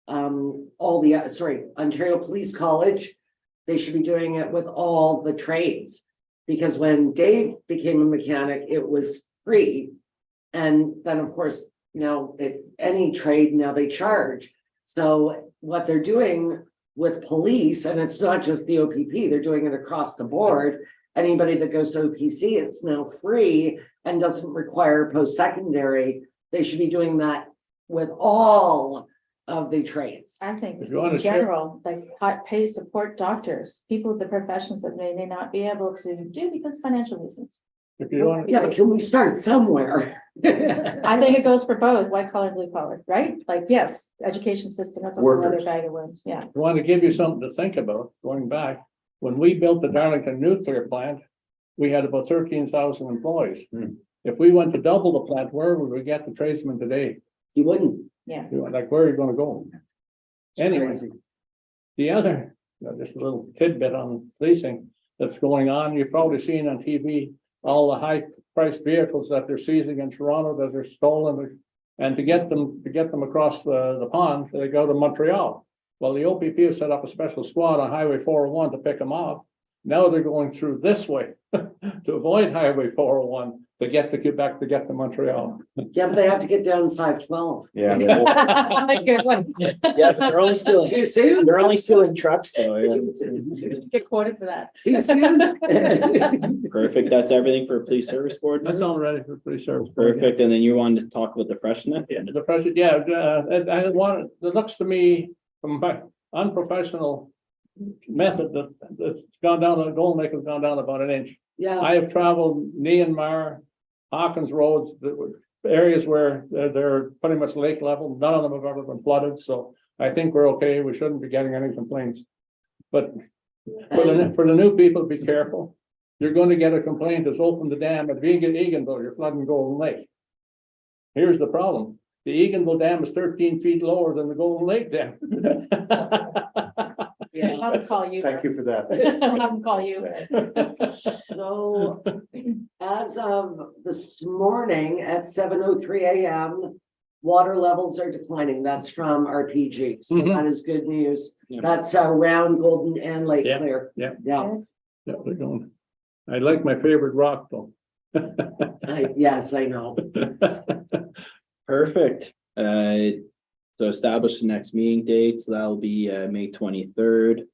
Ontario Police College. They should be doing it with all the trades. Because when Dave became a mechanic, it was free. And then, of course, any trade now they charge. So what they're doing with police, and it's not just the OPP, they're doing it across the board. Anybody that goes to OPC, it's now free and doesn't require post-secondary. They should be doing that with all of the trades. I think If you wanna in share- general, like pay support doctors, people with the professions that they may not be able to do because of financial reasons. If you want, Yeah, but can we start somewhere? I think it goes for both, white collar, blue collar, right? Like, yes, education system, that's a whole other Workers. bag of worms, yeah. I want to give you something to think about, going back, when we built the Darlington nuclear plant, we had about 13,000 employees. If we went to double the plant, where would we get the tradesmen today? You wouldn't. Yeah. Like, where are you gonna go? It's Anyway, crazy. the other, just a little tidbit on policing that's going on, you've probably seen on TV, all the high-priced vehicles that they're seizing in Toronto that are stolen. And to get them across the pond, they go to Montreal. Well, the OPP has set up a special squad on Highway 401 to pick them off. Now they're going through this way to avoid Highway 401 to get to Quebec, to get to Montreal. Yeah, but they have to get down 512. Yeah. Good one. Yeah, but they're only stealing, Too soon? they're only stealing trucks though. Yeah. Too soon. Get quoted for that. Too soon? Perfect. That's everything for police service board. That's all ready for police service. Perfect. And then you wanted to talk about the freshness? Yeah, the president, yeah, I want, it looks to me from my unprofessional method that's gone down, the Golden Lake has gone down about an inch. Yeah, I have traveled Neanmar, Hawkins roads, areas where they're pretty much lake level. None of them have ever been flooded, so I think we're okay. We shouldn't be getting any complaints. But for the new people, be careful. You're going to get a complaint that's open the dam at Eganville, you're flooding Golden Lake. Here's the problem. The Eganville Dam is 13 feet lower than the Golden Lake Dam. I'll have to call you. Thank you for that. I'll have to call you. so as of this morning at 7:03 AM, water levels are declining. That's from RPG. So Mhm. that is good news. Yeah. That's around Golden and Lake Yeah, Clear. yeah. Yeah, Yeah, they're going. I like my favorite rock though. yes, I know. Perfect. So establish the next meeting date. So that'll be May 23rd.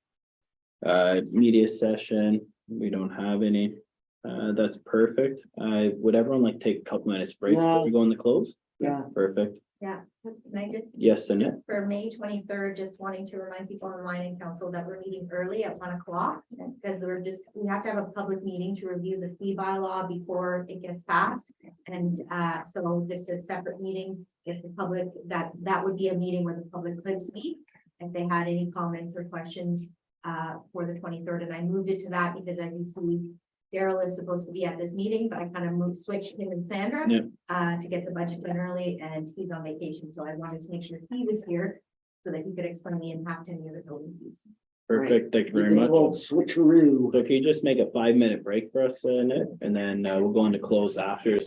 Media session, we don't have any. That's perfect. Would everyone like take a couple minutes break before we go in the close? Yeah. Perfect. Yeah, can I just? Yes, Annette? For May 23rd, just wanting to remind people online in council that we're meeting early at 1 o'clock. Because we have to have a public meeting to review the fee bylaw before it gets passed. And so just a separate meeting, if the public, that would be a meeting where the public could speak. If they had any comments or questions for the 23rd, and I moved it to that because as you see, Daryl is supposed to be at this meeting, but I kind of switched him and Sandra to get the budget done early, and he's on vacation, so I wanted to make sure he was here so that he could explain the impact to any of the building fees. Perfect. Thank you very much. Little switcheroo. So can you just make a 5-minute break for us, Annette? And then we'll go into close after.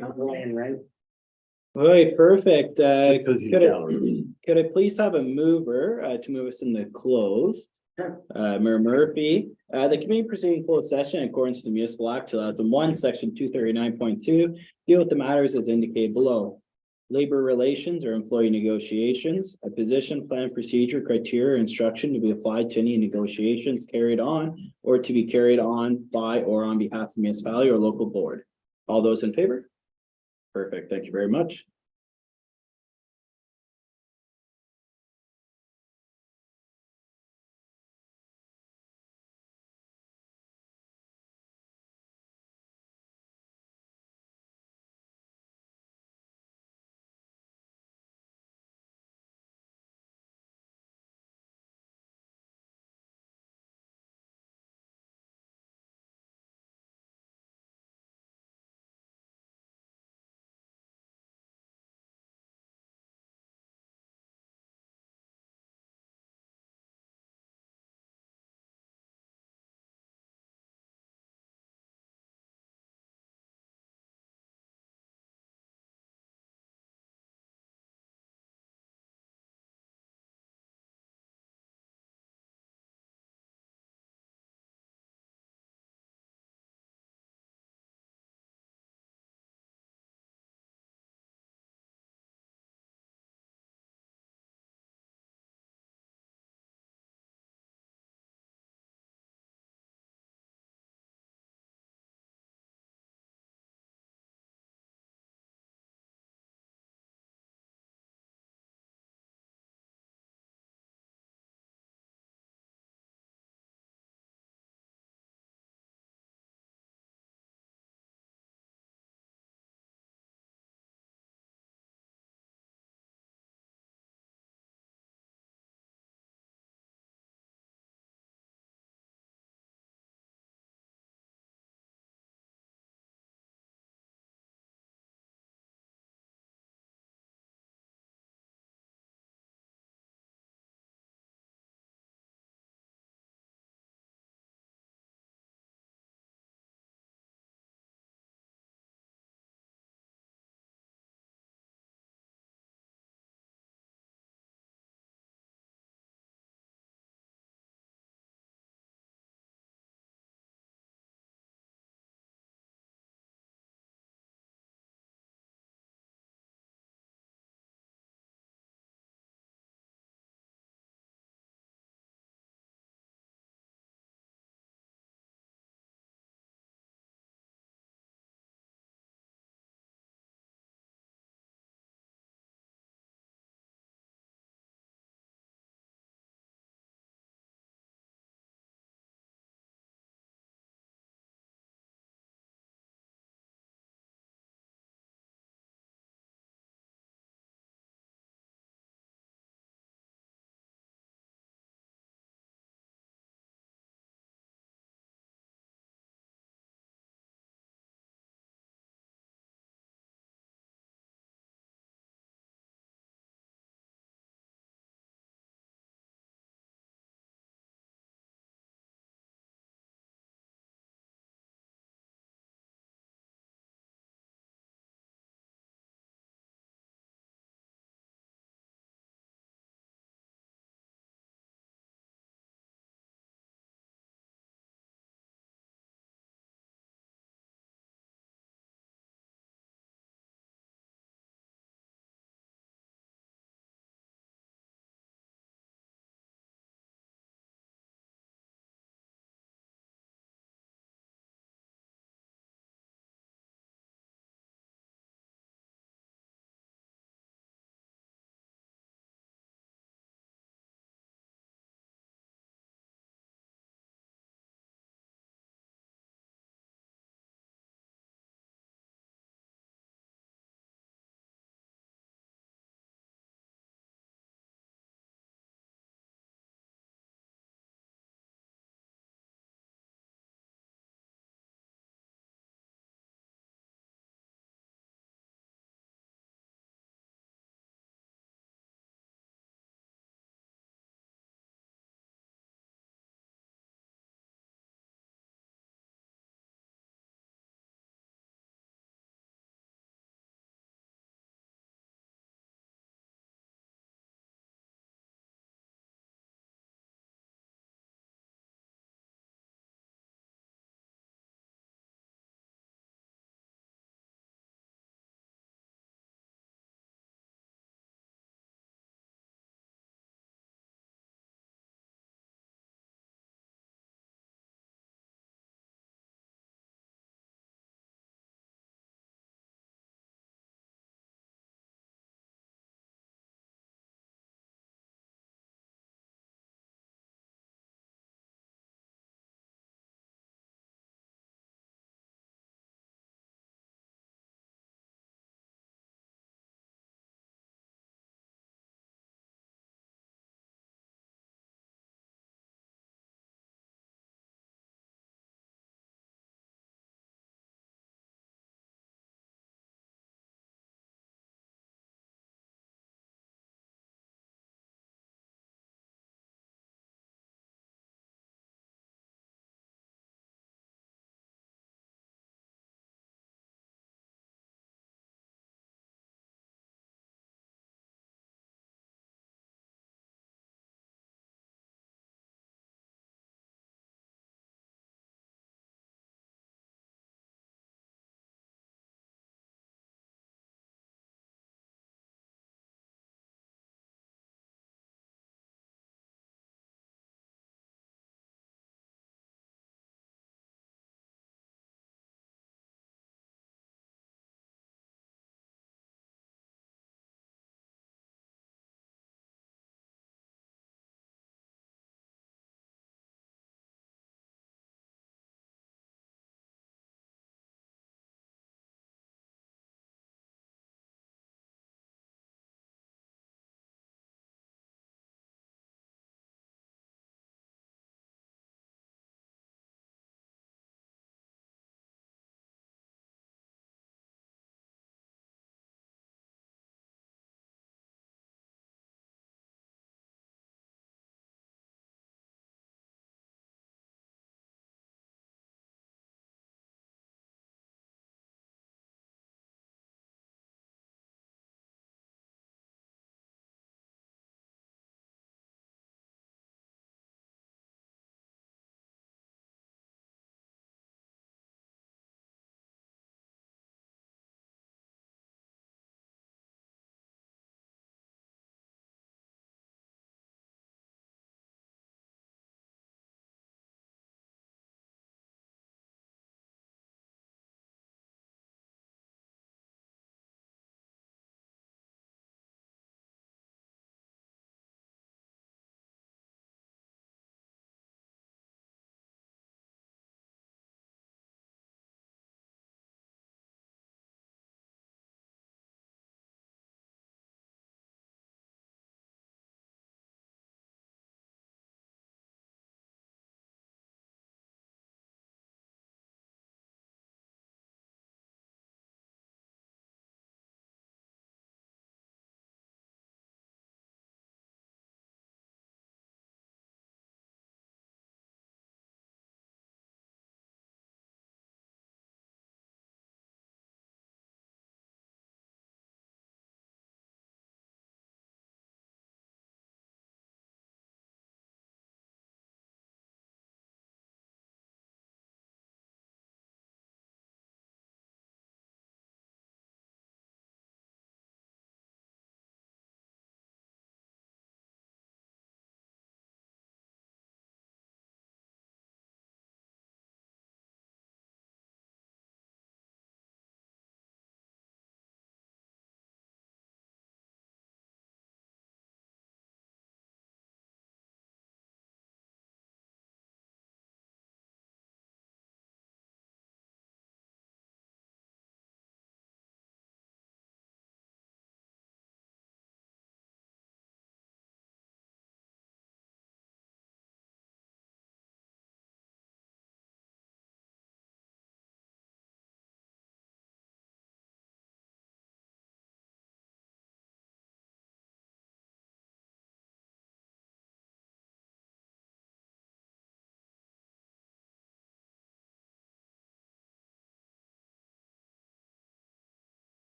Brian, right? All right, perfect. Because you Could gallery. could I please have a mover, to move us in the close? Sure. Mayor Murphy, the committee proceeding closed session in accordance with the municipal act 2001, section 239.2, deal with the matters as indicated below. Labor relations or employee negotiations, a position, plan, procedure, criteria, or instruction to be applied to any negotiations carried on or to be carried on by or on behalf of the municipality or local board. All those in favor? Perfect, thank you very much.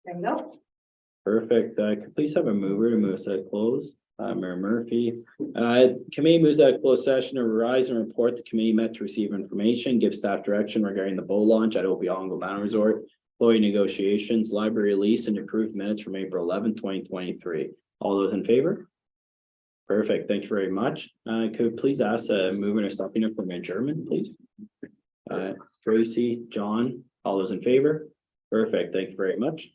There you go. Perfect. Could you please have a mover to move us to close? Mayor Murphy. Committee moves out of closed session to rise and report the committee met to receive information, give staff direction regarding the boat launch at Opeongo Mountain Resort, employee negotiations, library lease, and approved minutes from April 11, 2023. All those in favor? Perfect. Thank you very much. Could you please ask mover to stop in from adjournment, please? Tracy, John, all those in favor? Perfect. Thank you very much.